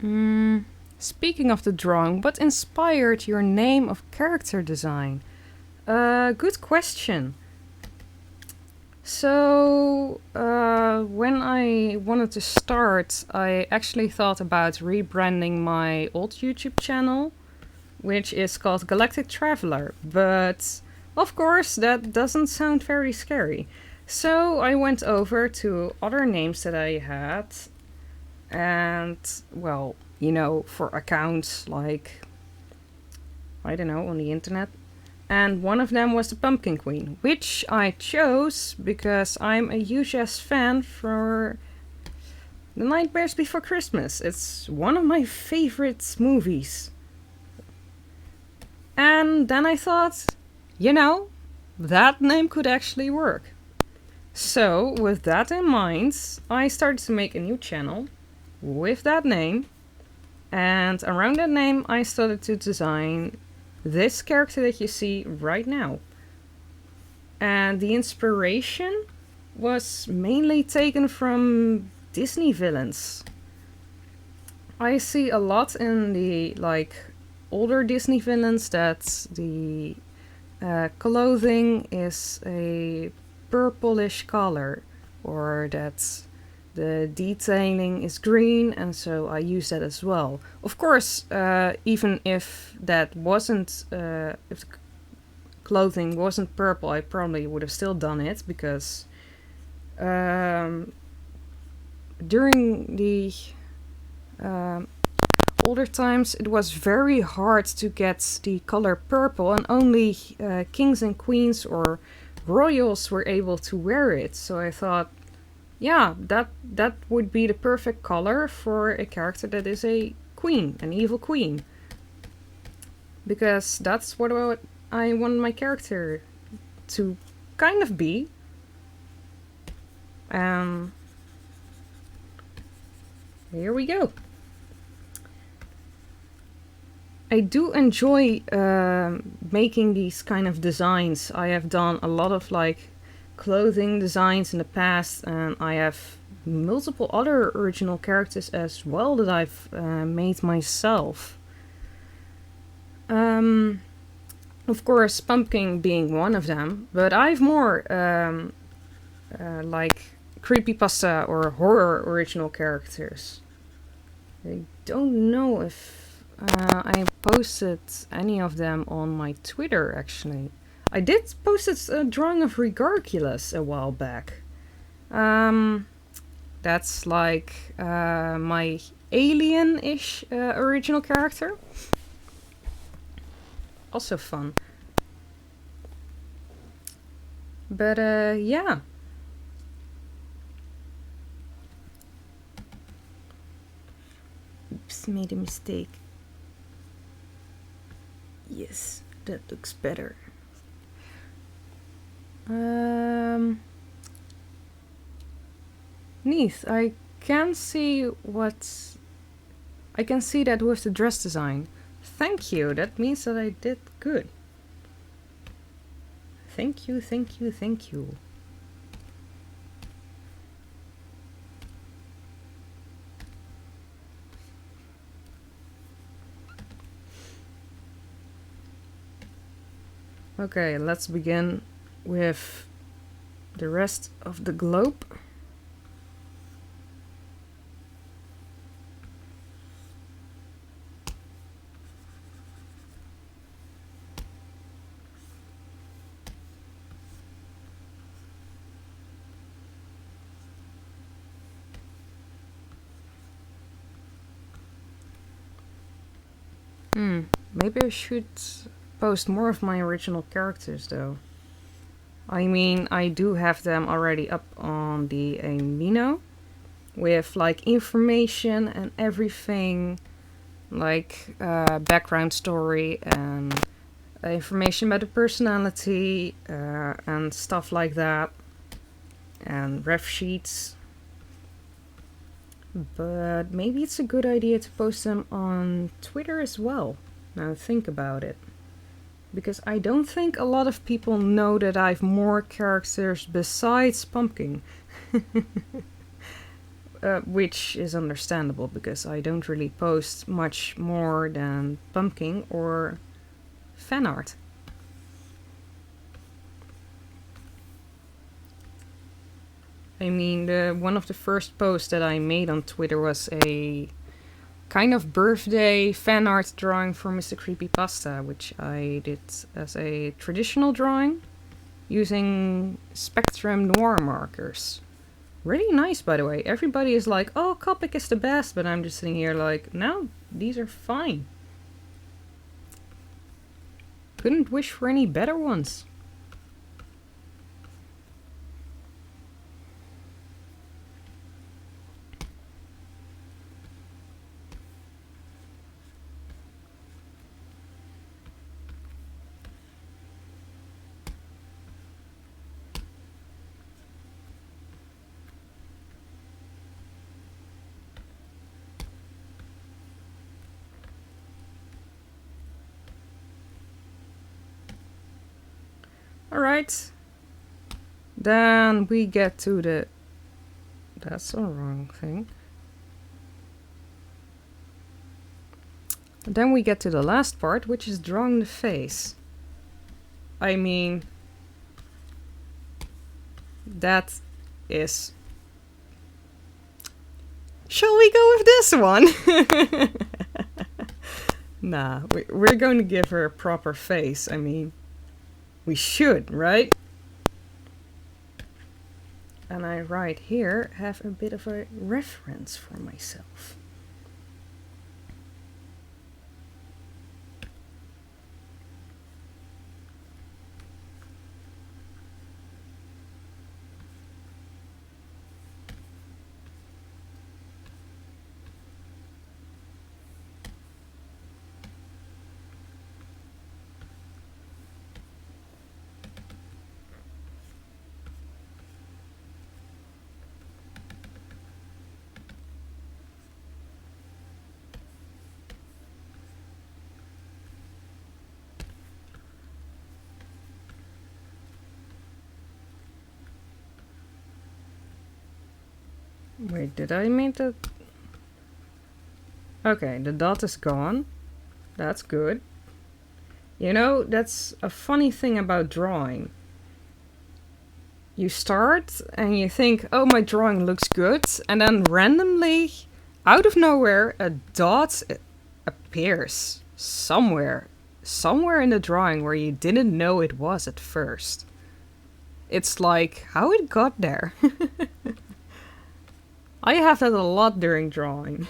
Mm, Speaking of the drawing, what inspired your name of character design? Good question. So, when I wanted to start, I actually thought about rebranding my old YouTube channel, which is called Galactic Traveler, but of course that doesn't sound very scary. So I went over to other names that I had, and well, for accounts like, I don't know, on the internet. And one of them was the Pumpkin Queen, which I chose because I'm a huge fan for The Nightmares Before Christmas. It's one of my favorite movies. And then I thought, that name could actually work. So, with that in mind, I started to make a new channel with that name. And around that name, I started to design this character that you see right now. And the inspiration was mainly taken from Disney villains. I see a lot in the older Disney villains that the clothing is a purplish color, or that the detailing is green, and so I use that as well. Of course, even if that wasn't, if the clothing wasn't purple, I probably would have still done it, because during the older times it was very hard to get the color purple, and only kings and queens or royals were able to wear it. So I thought, yeah, that would be the perfect color for a character that is a queen, an evil queen. Because that's what I want my character to kind of be. Here we go. I do enjoy making these kind of designs. I have done a lot of clothing designs in the past, and I have multiple other original characters as well that I've made myself. Of course, Pumpkin being one of them, but I've more creepypasta or horror original characters. I don't know if I posted any of them on my Twitter, actually. I did post a drawing of Regarculus a while back. That's my alien-ish original character. Also fun. But yeah. Oops, made a mistake. Yes, that looks better. Neat. I can see that with the dress design. Thank you. That means that I did good. Thank you, thank you, thank you. Okay, let's begin with the rest of the globe. Maybe I should post more of my original characters, though. I mean, I do have them already up on the Amino, with information and everything, background story and information about the personality and stuff like that, and ref sheets. But maybe it's a good idea to post them on Twitter as well. Now think about it. Because I don't think a lot of people know that I have more characters besides Pumpkin. which is understandable because I don't really post much more than pumpkin or fan art. I mean, one of the first posts that I made on Twitter was a kind of birthday fan art drawing for Mr. Creepypasta, which I did as a traditional drawing using Spectrum Noir markers. Really nice, by the way. Everybody is like, oh, Copic is the best, but I'm just sitting here like, no, these are fine. Couldn't wish for any better ones. Alright. Then we get to the... That's the wrong thing. Then we get to the last part, which is drawing the face. I mean... That is... Shall we go with this one? Nah, we're going to give her a proper face. I mean... We should, right? And I right here have a bit of a reference for myself. Wait, did I make that? Okay, the dot is gone. That's good. You know, that's a funny thing about drawing. You start and you think, oh, my drawing looks good. And then randomly, out of nowhere, a dot appears somewhere in the drawing where you didn't know it was at first. It's like, how it got there. I have that a lot during drawing.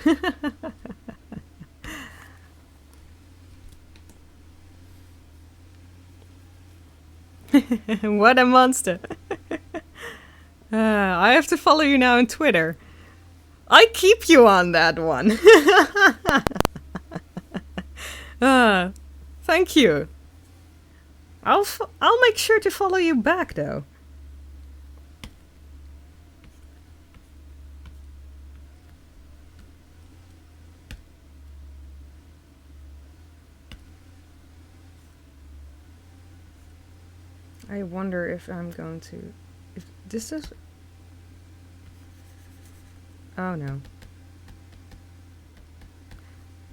What a monster. I have to follow you now on Twitter. I keep you on that one. Thank you. I'll make sure to follow you back though. I wonder if I'm going to... If this is... Oh no.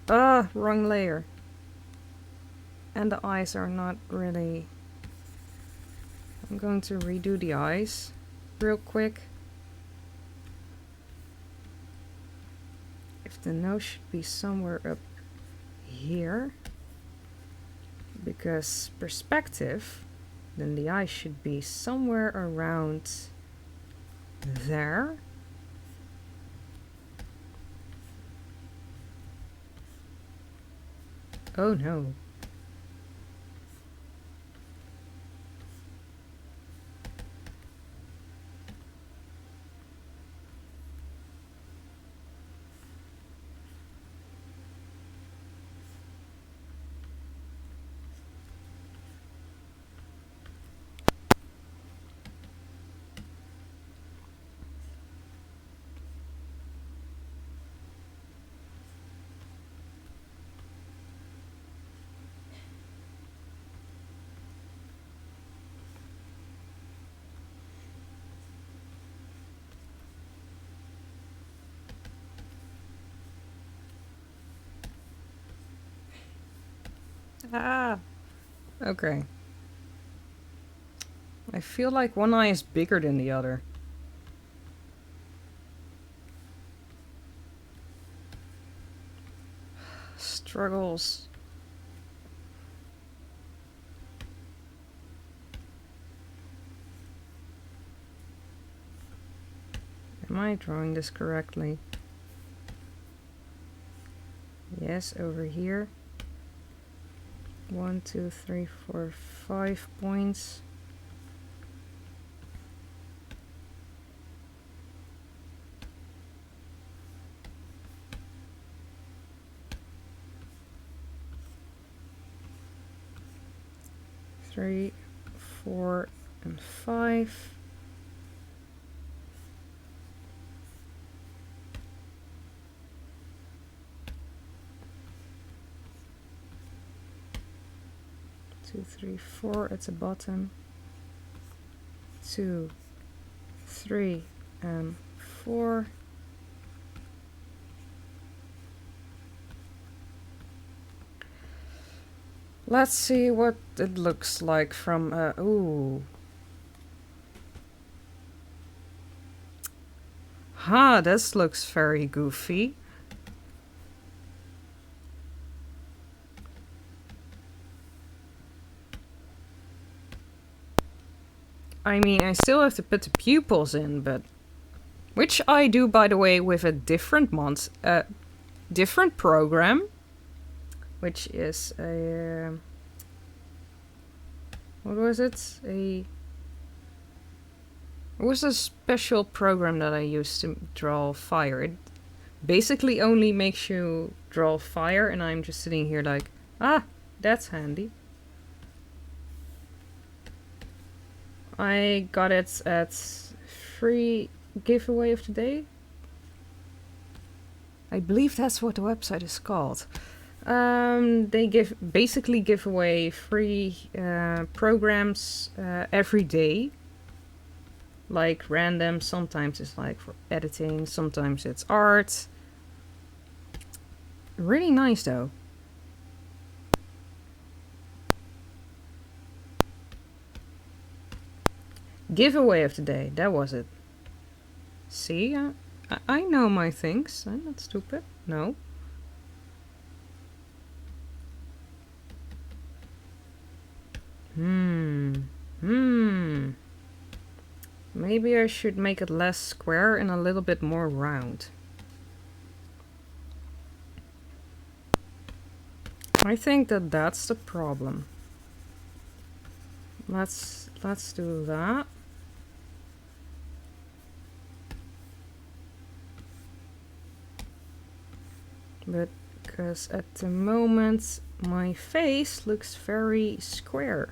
Ah, wrong layer. And the eyes are not really... I'm going to redo the eyes real quick. If the nose should be somewhere up here. Because perspective... Then the eye should be somewhere around there. Oh no. Okay. I feel like one eye is bigger than the other. Struggles. Am I drawing this correctly? Yes, over here. 1, 2, 3, 4, 5 points. Three, 4, and 5. Two, 3, 4 at the bottom. 2, 3, and 4. Let's see what it looks like from ooh. This looks very goofy. I mean, I still have to put the pupils in, but... Which I do, by the way, with a different different program. Which is a... what was it? It was a special program that I used to draw fire. It basically only makes you draw fire, and I'm just sitting here like, that's handy. I got it at free giveaway of the day. I believe that's what the website is called. They basically give away free programs every day. Like random, sometimes it's like for editing, sometimes it's art. Really nice though. Giveaway of the day, that was it. See, I know my things. I'm not stupid. No. Maybe I should make it less square and a little bit more round. I think that's the problem. Let's do that. But because at the moment my face looks very square.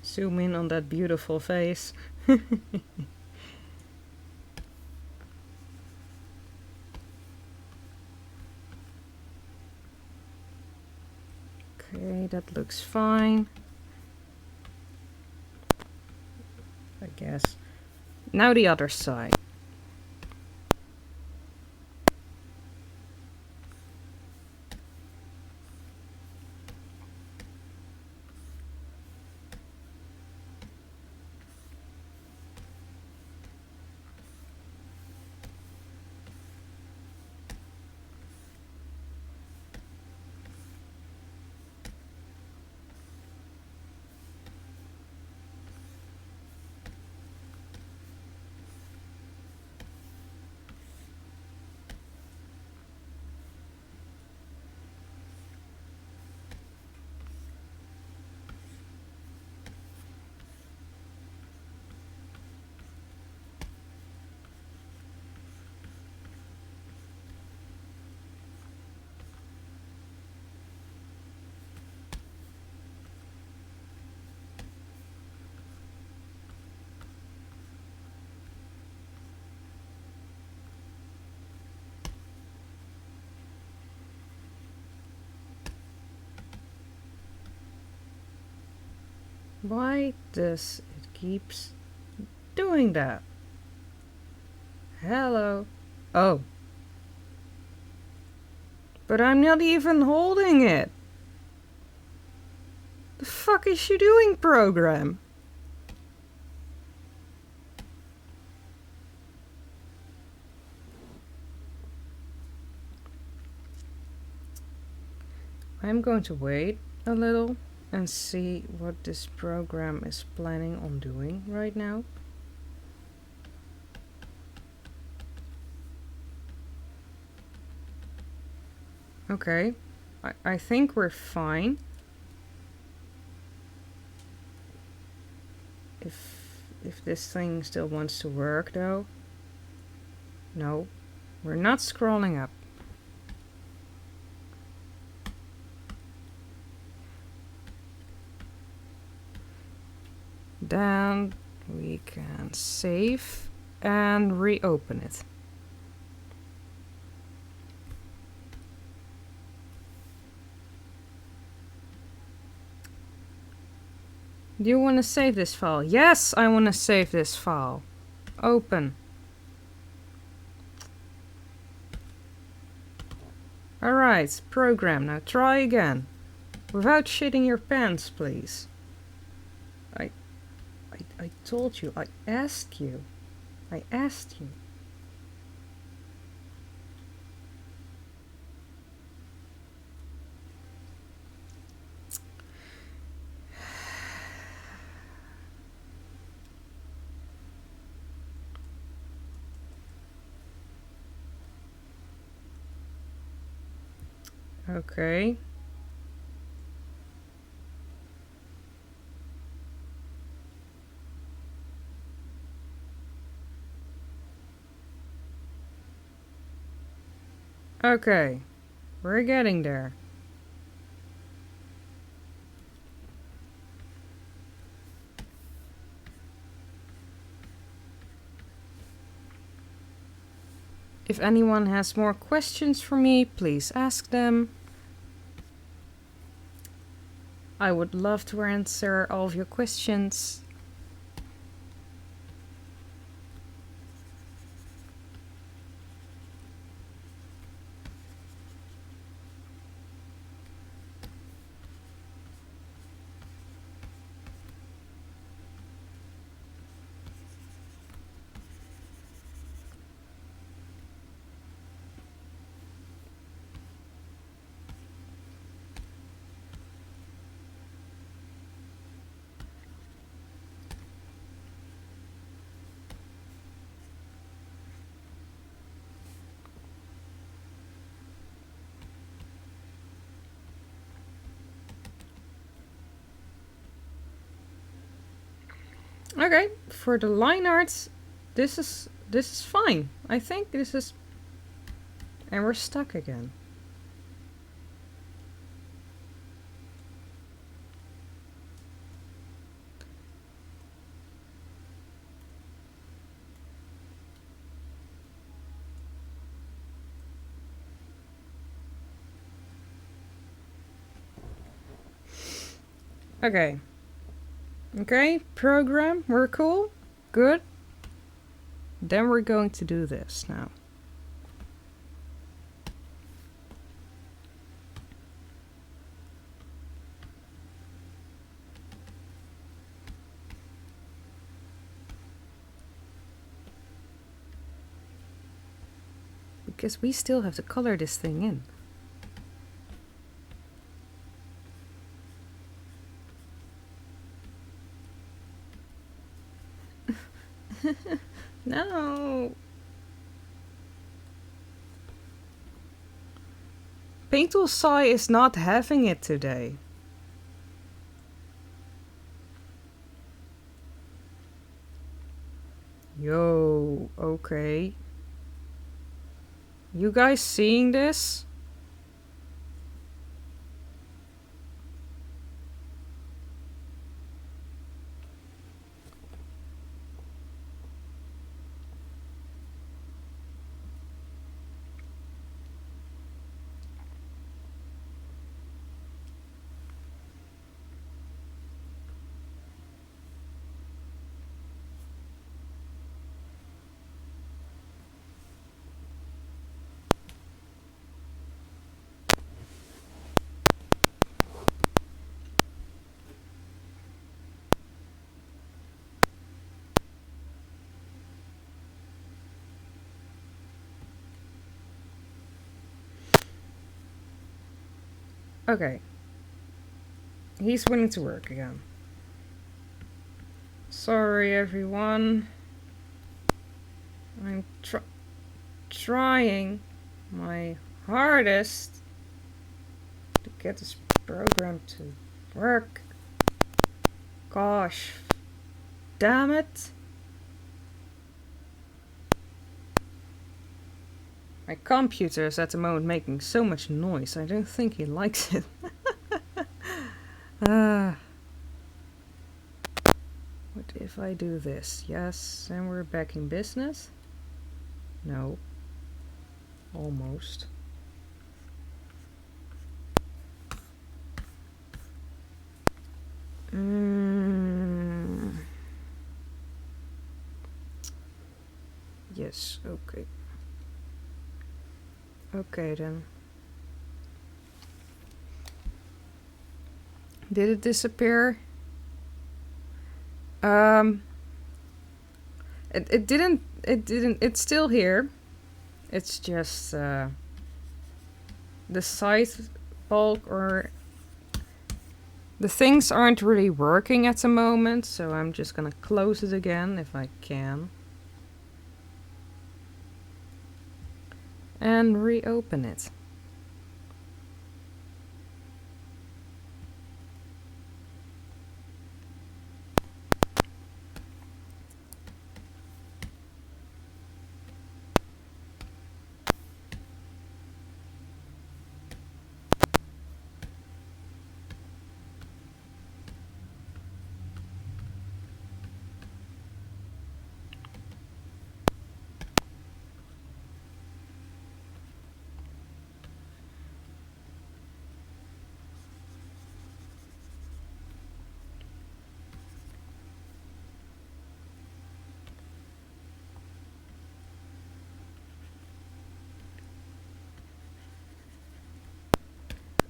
Zoom in on that beautiful face. Okay, that looks fine. I guess. Now the other side. Why does it keeps doing that? Hello. Oh. But I'm not even holding it. The fuck is you doing, program? I'm going to wait a little and see what this program is planning on doing right now. Okay, I think we're fine. If this thing still wants to work though. No, we're not scrolling up. Then we can save and reopen it. Do you want to save this file? Yes, I want to save this file. Open. Alright, program. Now try again. Without shitting your pants, please. I told you. I asked you. I asked you. Okay. Okay. We're getting there. If anyone has more questions for me, please ask them. I would love to answer all of your questions. Okay, for the line arts, this is fine. I think this is, and we're stuck again. Okay. Okay, program, we're cool. Good. Then we're going to do this now. Because we still have to color this thing in. No. Paint Tool Sai is not having it today. Yo, okay. You guys seeing this? Okay. He's willing to work again. Sorry, everyone. I'm trying my hardest to get this program to work. Gosh. Damn it. My computer is at the moment making so much noise. I don't think he likes it. What if I do this? Yes, and we're back in business? No. Almost. Yes, okay. Okay then. Did it disappear? It didn't, it's still here. It's just, the side bulk or the things aren't really working at the moment, so I'm just gonna close it again if I can. And reopen it.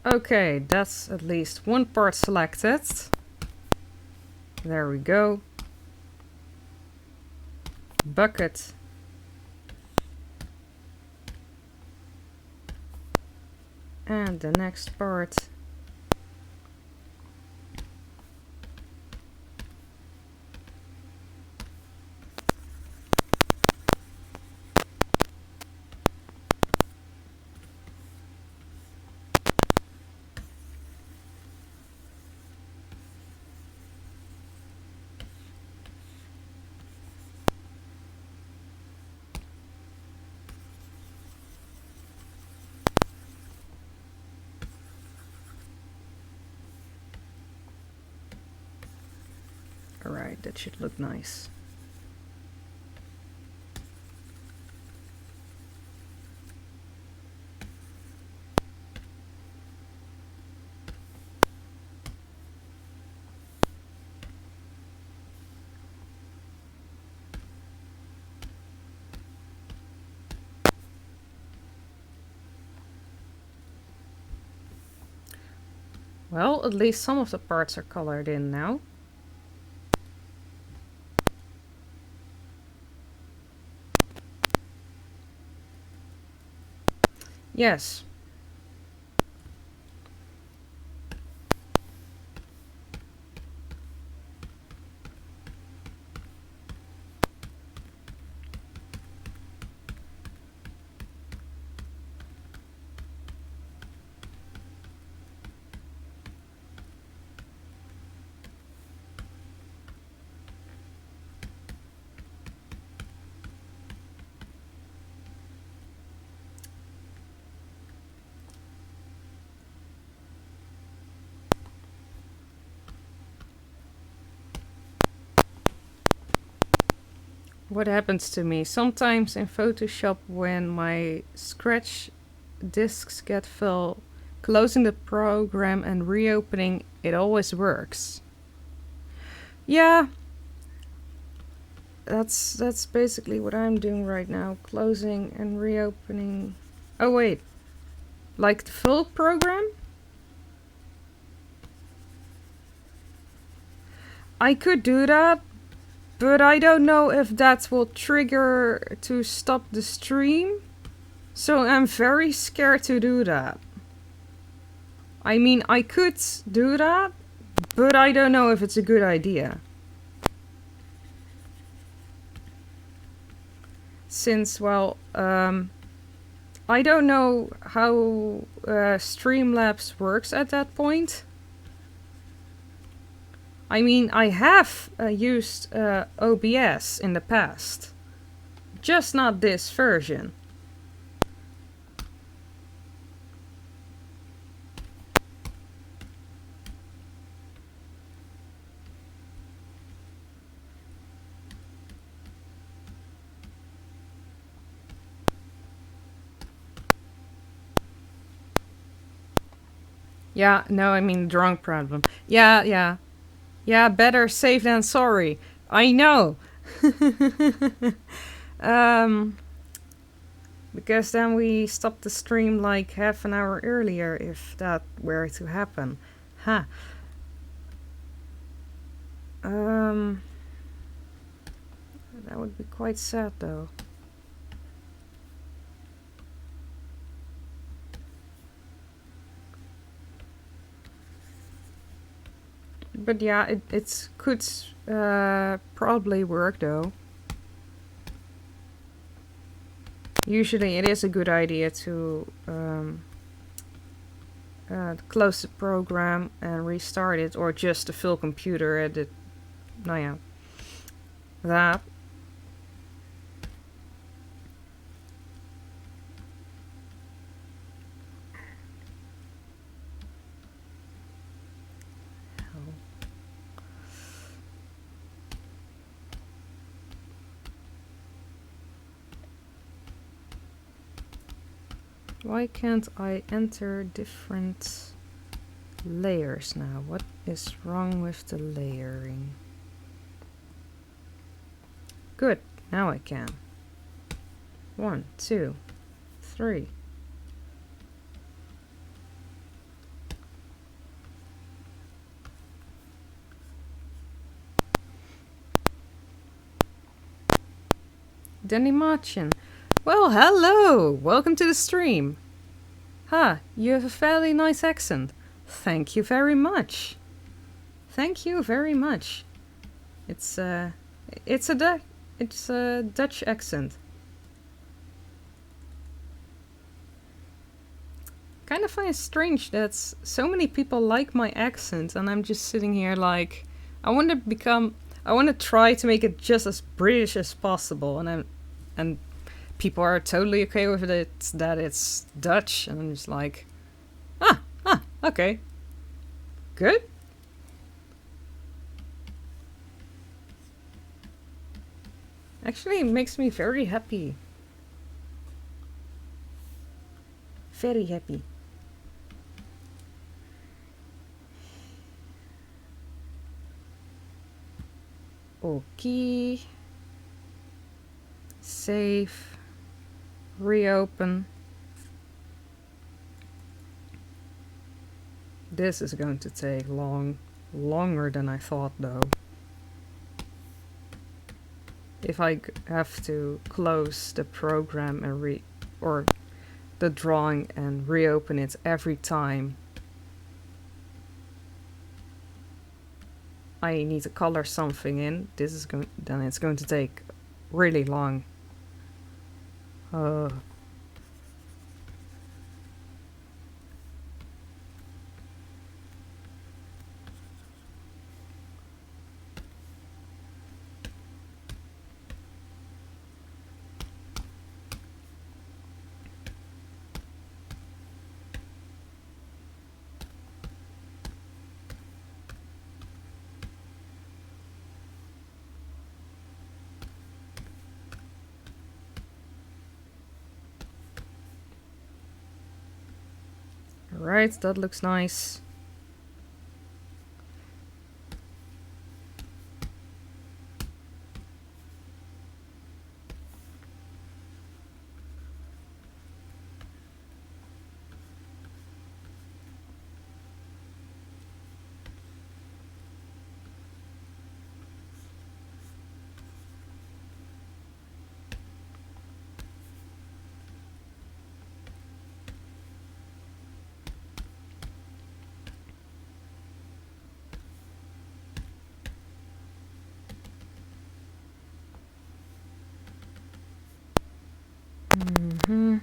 Okay, that's at least one part selected. There we go. Bucket. And the next part. Alright, that should look nice. Well, at least some of the parts are colored in now. Yes. What happens to me sometimes in Photoshop when my scratch disks get full, closing the program and reopening, it always works. Yeah, that's basically what I'm doing right now, closing and reopening. Oh wait, like the full program? I could do that, but I don't know if that will trigger to stop the stream. So I'm very scared to do that. I mean, I could do that, but I don't know if it's a good idea. Since, well, I don't know how Streamlabs works at that point. I mean, I have used OBS in the past, just not this version. Yeah, no, I mean drunk problem. Yeah. Yeah, better safe than sorry. I know. Because then we stop the stream like half an hour earlier if that were to happen. Huh. That would be quite sad though. But yeah, it could probably work though. Usually it is a good idea to close the program and restart it, or just the full computer edit. Nou ja, that. Why can't I enter different layers now? What is wrong with the layering? Good, now I can. 1, 2, 3. Danny Marchin. Well, hello! Welcome to the stream. You have a fairly nice accent. Thank you very much. Thank you very much. It's a Dutch accent. Kind of find it strange that so many people like my accent, and I'm just sitting here like, I want to try to make it just as British as possible, and people are totally okay with it that it's Dutch, and I'm just like, okay, good. Actually, it makes me very happy. Very happy. Okay. Save. Reopen. This is going to take longer than I thought though. If I have to close the program and or the drawing and reopen it every time I need to color something in, then it's going to take really long. Right, that looks nice. Hmm.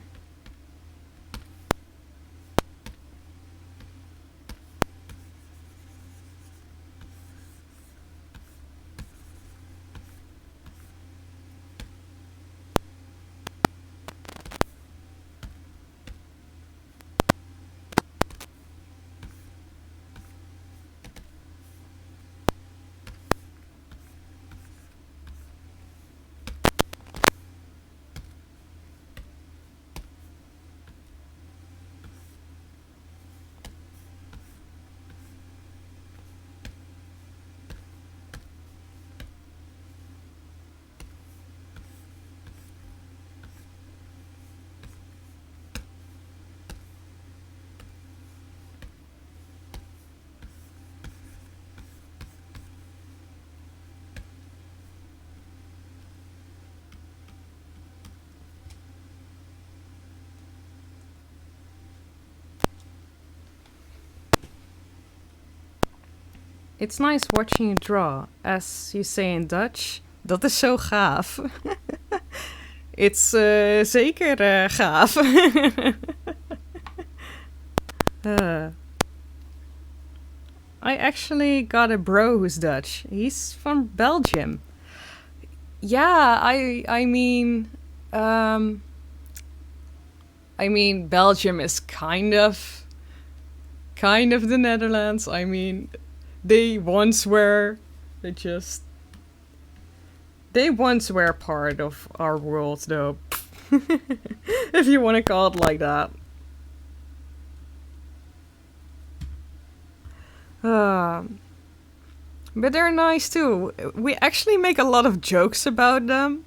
It's nice watching you draw, as you say in Dutch. Dat is zo gaaf. It's zeker gaaf. uh, I actually got a bro who's Dutch. He's from Belgium. Yeah, I mean Belgium is kind of the Netherlands. I mean, they once were. They once were part of our world, though. If you want to call it like that. But they're nice too. We actually make a lot of jokes about them.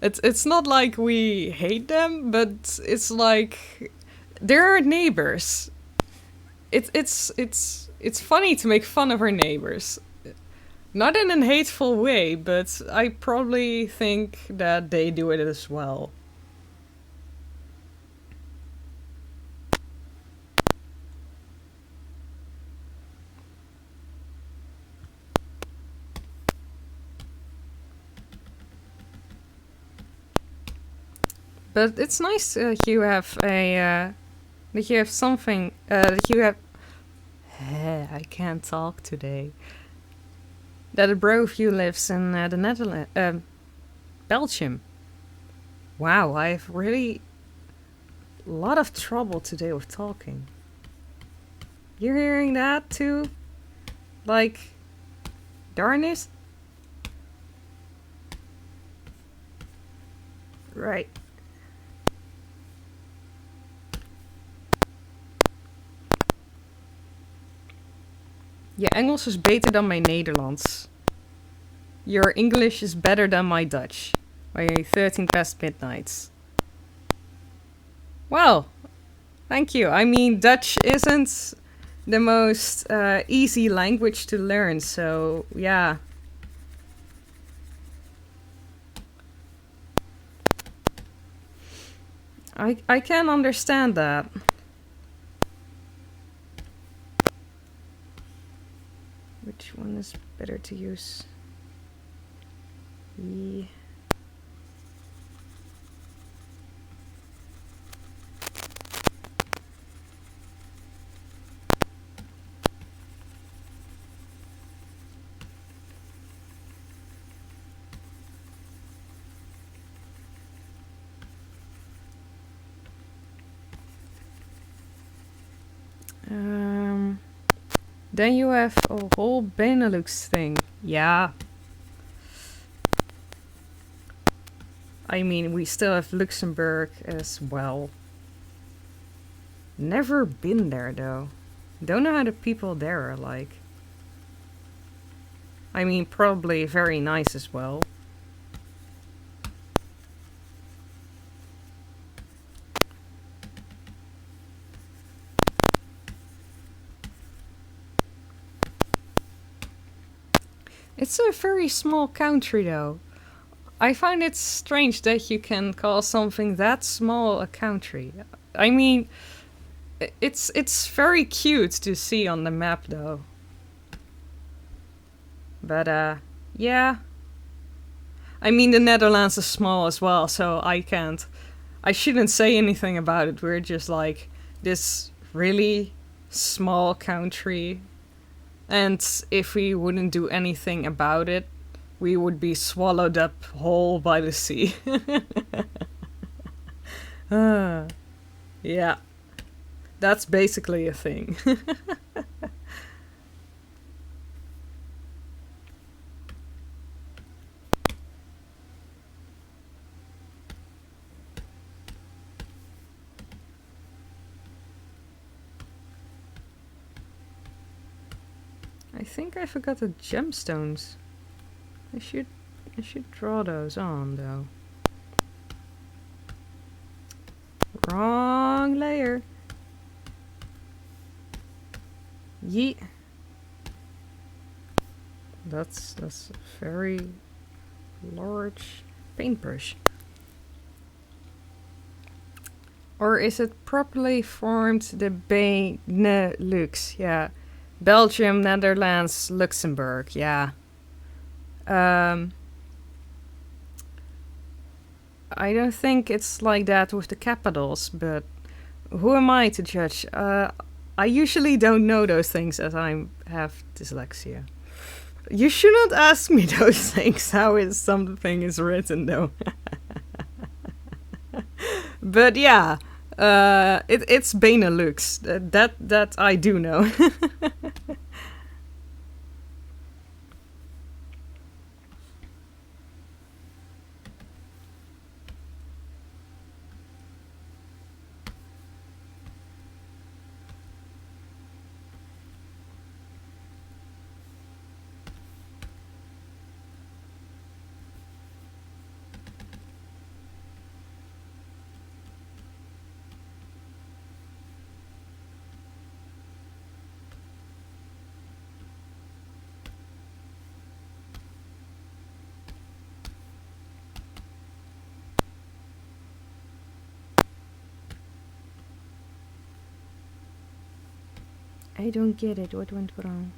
It's not like we hate them, but it's like they're our neighbors. It's funny to make fun of our neighbors. Not in a hateful way, but I probably think that they do it as well. But it's nice that you have that you have something that you have. I can't talk today. That a bro of you lives in the Netherlands, Belgium. Wow, I've really a lot of trouble today with talking. You're hearing that too? Like, darnest? Right. Je Engels is beter dan mijn Nederlands. Your English is better than my Dutch. By 13 past midnight. Well, thank you. I mean, Dutch isn't the most easy language to learn, so yeah. I can understand that. Which one is better to use? Yeah. Then you have a whole Benelux thing. Yeah. I mean, we still have Luxembourg as well. Never been there, though. Don't know how the people there are like. I mean, probably very nice as well. It's a very small country, though. I find it strange that you can call something that small a country. I mean, it's very cute to see on the map, though. But yeah. I mean, the Netherlands is small as well, so I can't I shouldn't say anything about it. We're just like this really small country. And if we wouldn't do anything about it, we would be swallowed up whole by the sea. Yeah. That's basically a thing. I think I forgot the gemstones. I should draw those on though. Wrong layer. Yeet. That's a very large paintbrush. Or is it properly formed the Benelux? Yeah. Belgium, Netherlands, Luxembourg. Yeah. I don't think it's like that with the capitals, but who am I to judge? I usually don't know those things as I have dyslexia. You shouldn't ask me those things, how is something is written though. But yeah, it's Benelux. That I do know. I don't get it. What went wrong?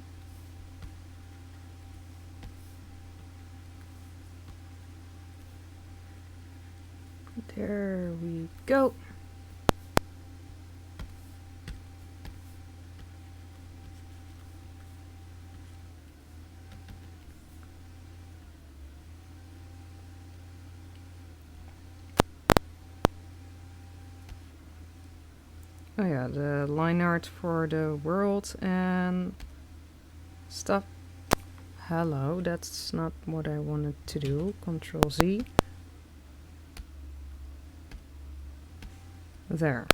There we go. Oh yeah, the line art for the world and stuff. Hello, that's not what I wanted to do. Control Z. There.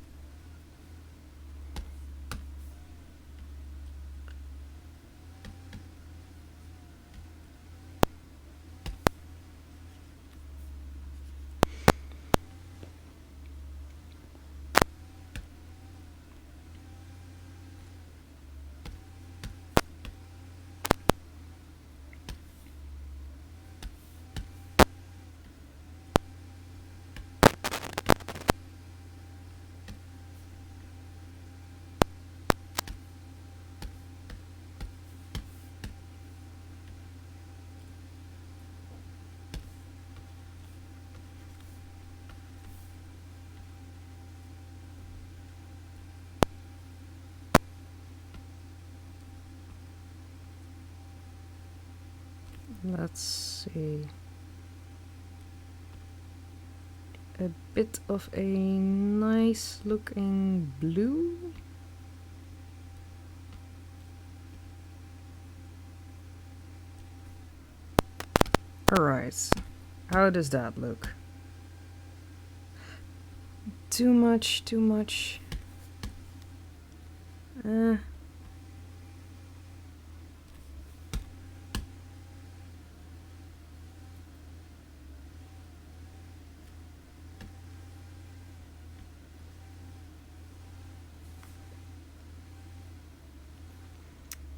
Let's see. A bit of a nice looking blue. Alright, how does that look? Too much.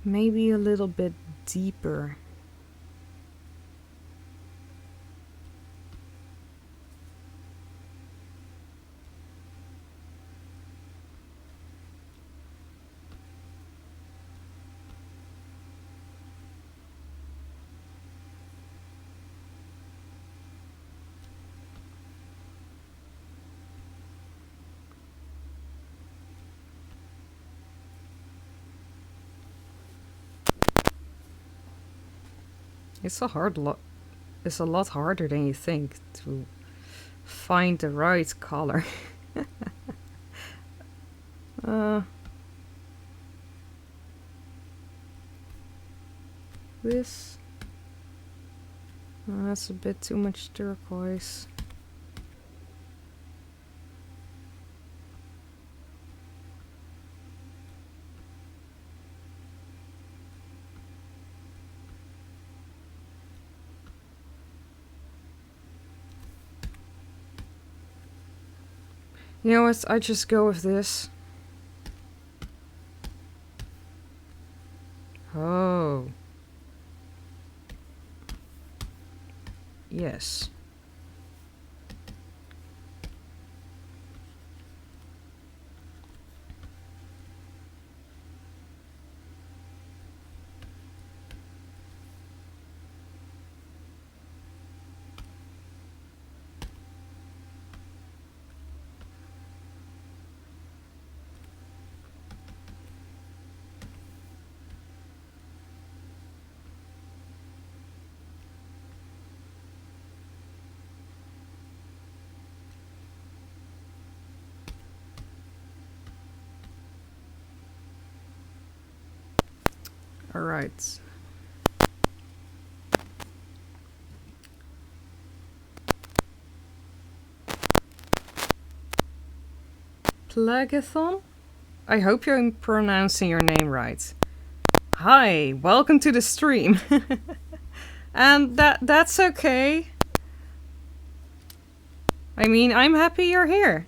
Maybe a little bit deeper. It's it's a lot harder than you think to find the right color. uh, this. That's a bit too much turquoise. You know what? I just go with this. Oh. Yes. All right. Plagathon? I hope you're pronouncing your name right. Hi, welcome to the stream. And that's okay. I mean, I'm happy you're here.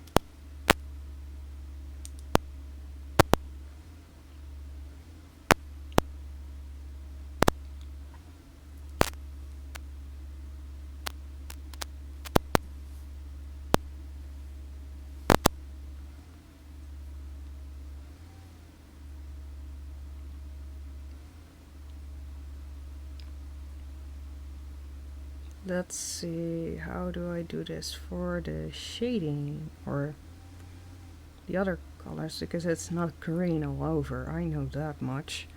Let's see, how do I do this for the shading or the other colors, because it's not green all over, I know that much.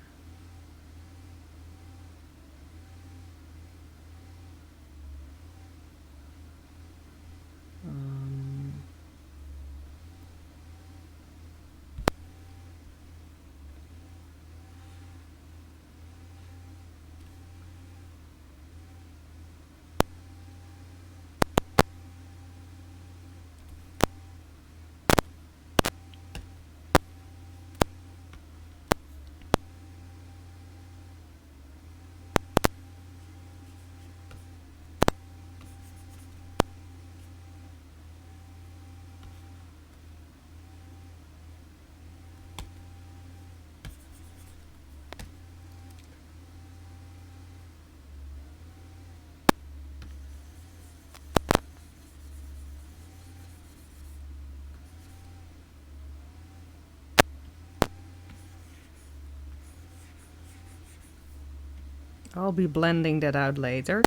I'll be blending that out later.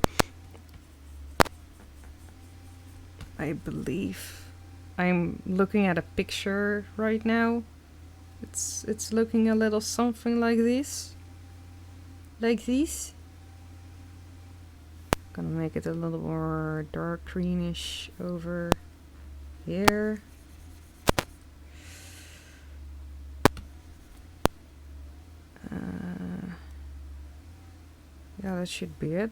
I believe I'm looking at a picture right now. It's looking a little something like this. Like this. Gonna make it a little more dark greenish over here. Yeah, that should be it.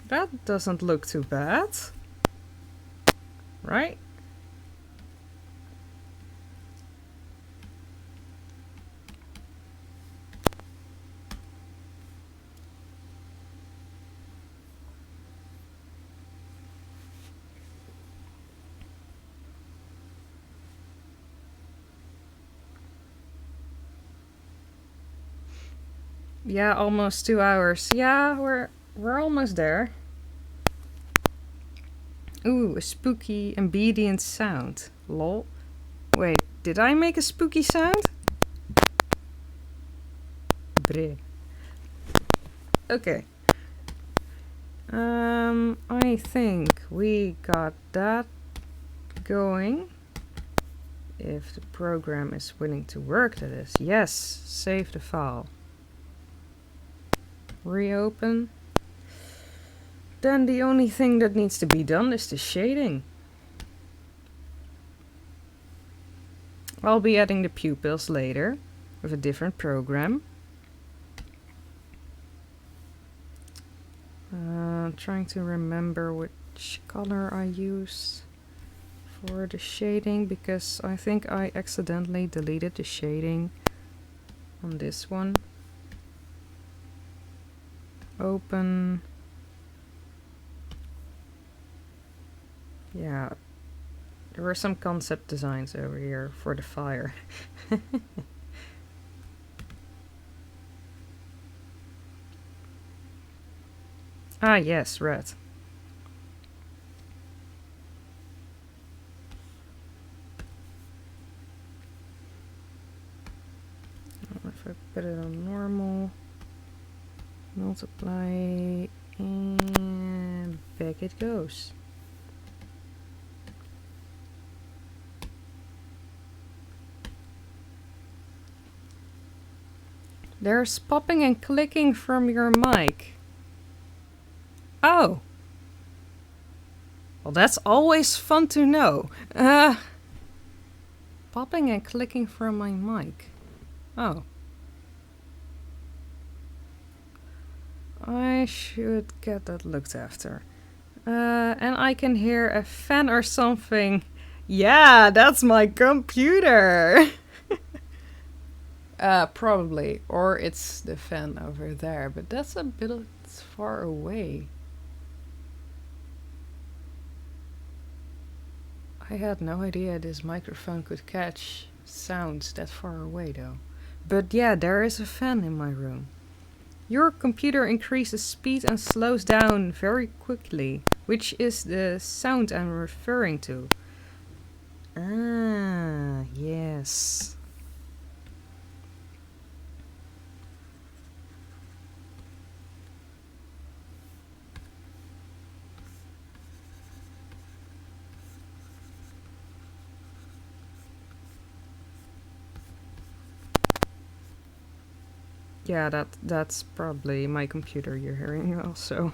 That doesn't look too bad, right? Yeah, almost 2 hours. Yeah, we're almost there. Ooh, a spooky ambient sound. Lol. Wait, did I make a spooky sound? Bre. Okay. I think we got that going. If the program is willing to work, that is. Yes, save the file. Reopen. Then the only thing that needs to be done is the shading. I'll be adding the pupils later with a different program. Trying to remember which color I use for the shading, because I think I accidentally deleted the shading on this one. Open. Yeah, there were some concept designs over here for the fire. Ah, yes, red. If I put it on normal, multiply, and back it goes. There's popping and clicking from your mic. Oh. Well, that's always fun to know. Popping and clicking from my mic. Oh. I should get that looked after. And I can hear a fan or something. Yeah, that's my computer. Probably. Or it's the fan over there, but that's a bit far away. I had no idea this microphone could catch sounds that far away though. But yeah, there is a fan in my room. Your computer increases speed and slows down very quickly, which is the sound I'm referring to. Ah, yes. Yeah, that's probably my computer you're hearing also.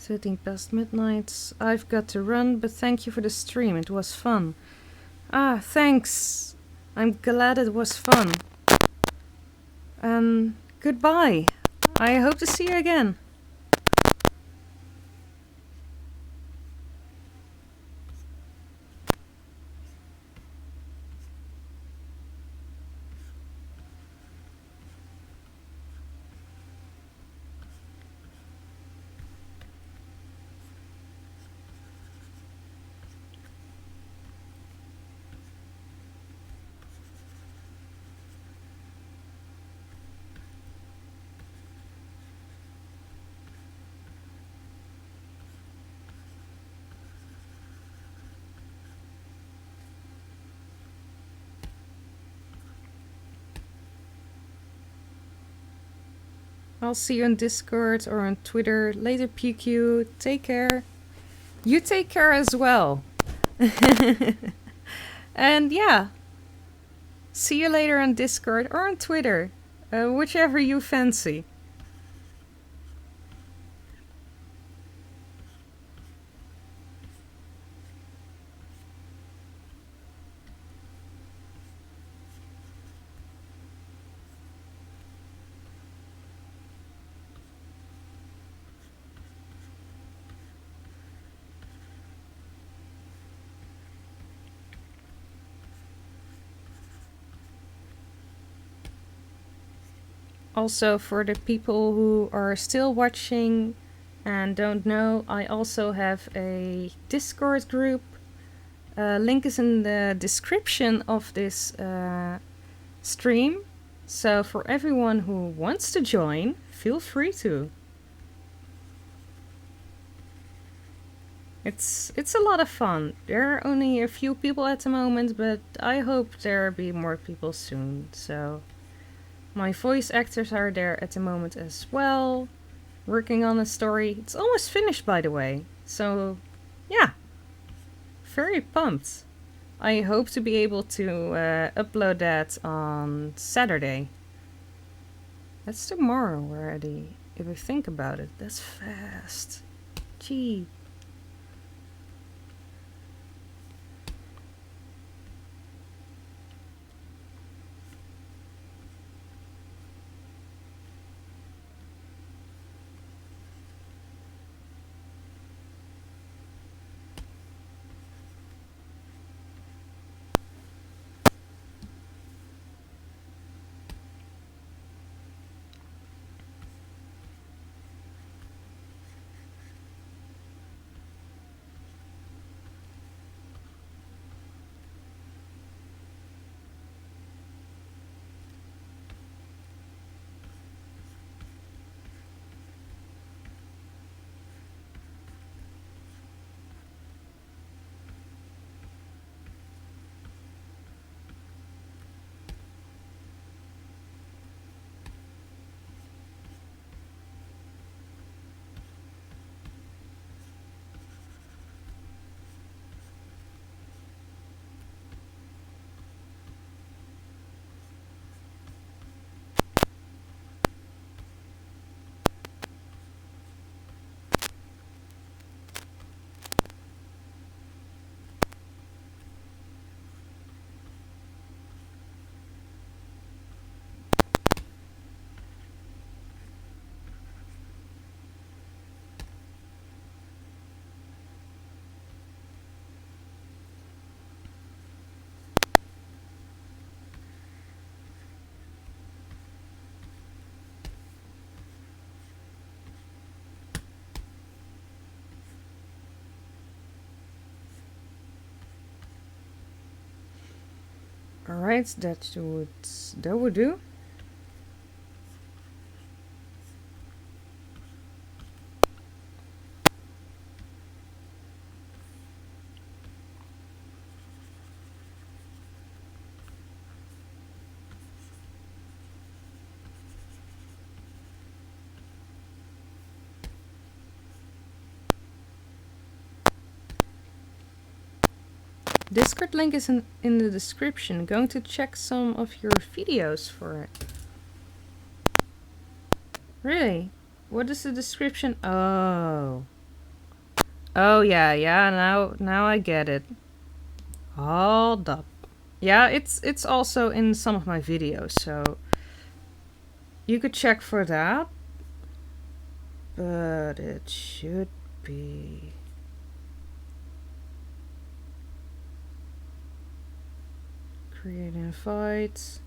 13 past midnight. I've got to run, but thank you for the stream. It was fun. Ah, thanks. I'm glad it was fun. And goodbye. I hope to see you again. I'll see you on Discord or on Twitter. Later, PQ. Take care. You take care as well. And yeah. See you later on Discord or on Twitter. Whichever you fancy. Also, for the people who are still watching and don't know, I also have a Discord group. Link is in the description of this stream. So for everyone who wants to join, feel free to. It's a lot of fun. There are only a few people at the moment, but I hope there'll be more people soon. So my voice actors are there at the moment as well, working on a story. It's almost finished, by the way. So yeah, very pumped. I hope to be able to upload that on Saturday. That's tomorrow already. If you think about it, that's fast. Gee. Alright, that would do. Discord link is in the description. Going to check some of your videos for it. Really? What is the description? Oh. Oh yeah, yeah. Now I get it. Hold up. Yeah, it's also in some of my videos, so you could check for that. But it should be. Create invite.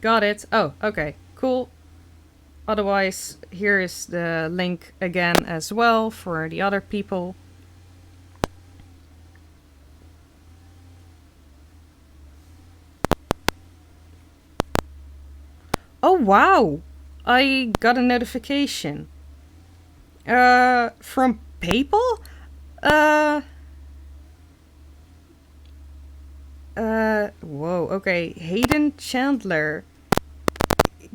Got it. Oh, okay. Cool. Otherwise, here is the link again as well for the other people. Oh, wow. I got a notification. From PayPal? Whoa, okay. Hayden Chandler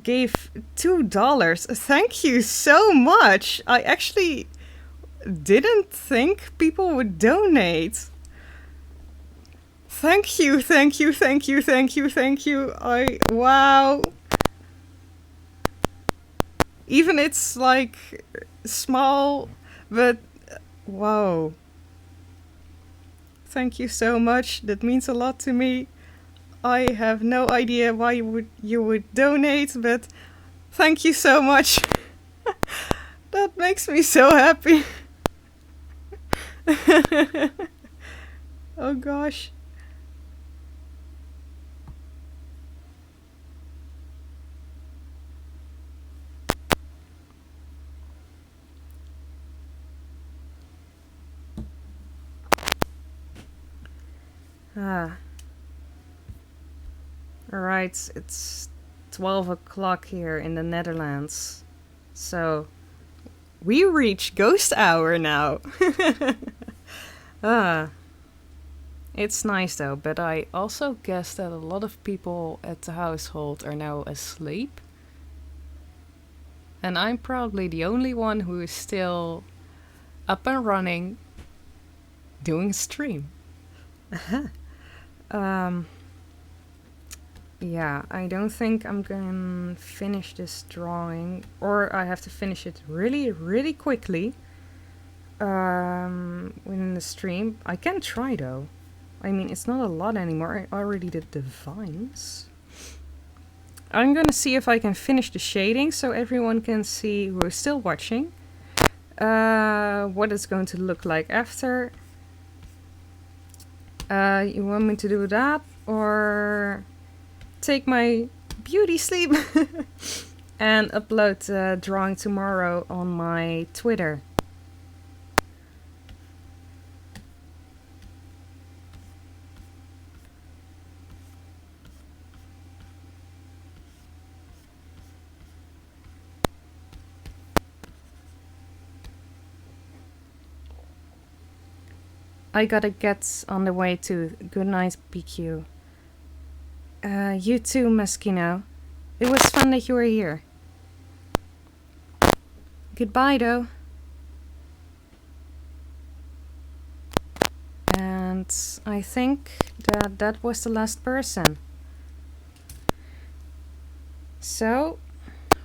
gave $2. Thank you so much. I actually didn't think people would donate. Thank you, thank you, thank you, thank you, thank you. Wow. Even it's like small, but wow. Thank you so much. That means a lot to me. I have no idea why you would donate, but thank you so much. That makes me so happy. Oh gosh. Ah. Alright, it's 12 o'clock here in the Netherlands. So, we reach ghost hour now. It's nice though, but I also guess that a lot of people at the household are now asleep. And I'm probably the only one who is still up and running doing stream. Yeah, I don't think I'm gonna finish this drawing, or I have to finish it really, really quickly within the stream. I can try though. I mean, it's not a lot anymore. I already did the vines. I'm gonna see if I can finish the shading so everyone can see who is still watching what it's going to look like after. You want me to do that, or take my beauty sleep and upload the drawing tomorrow on my Twitter? I gotta get on the way to. Good night, PQ. You too, Meskino. It was fun that you were here. Goodbye, though. And I think that was the last person. So,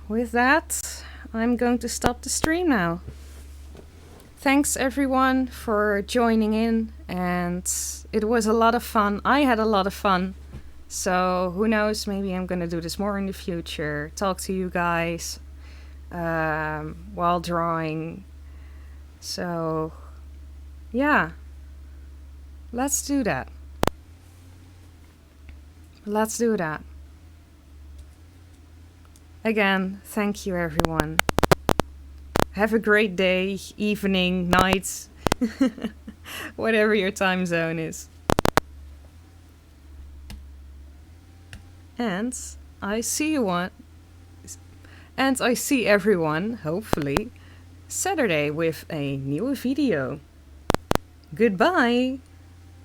with that, I'm going to stop the stream now. Thanks everyone for joining in, and it was a lot of fun. I had a lot of fun. So who knows, maybe I'm gonna do this more in the future. Talk to you guys while drawing. So yeah, let's do that. Let's do that. Again, thank you everyone. Have a great day, evening, night, whatever your time zone is. And I see everyone, hopefully, Saturday with a new video. Goodbye!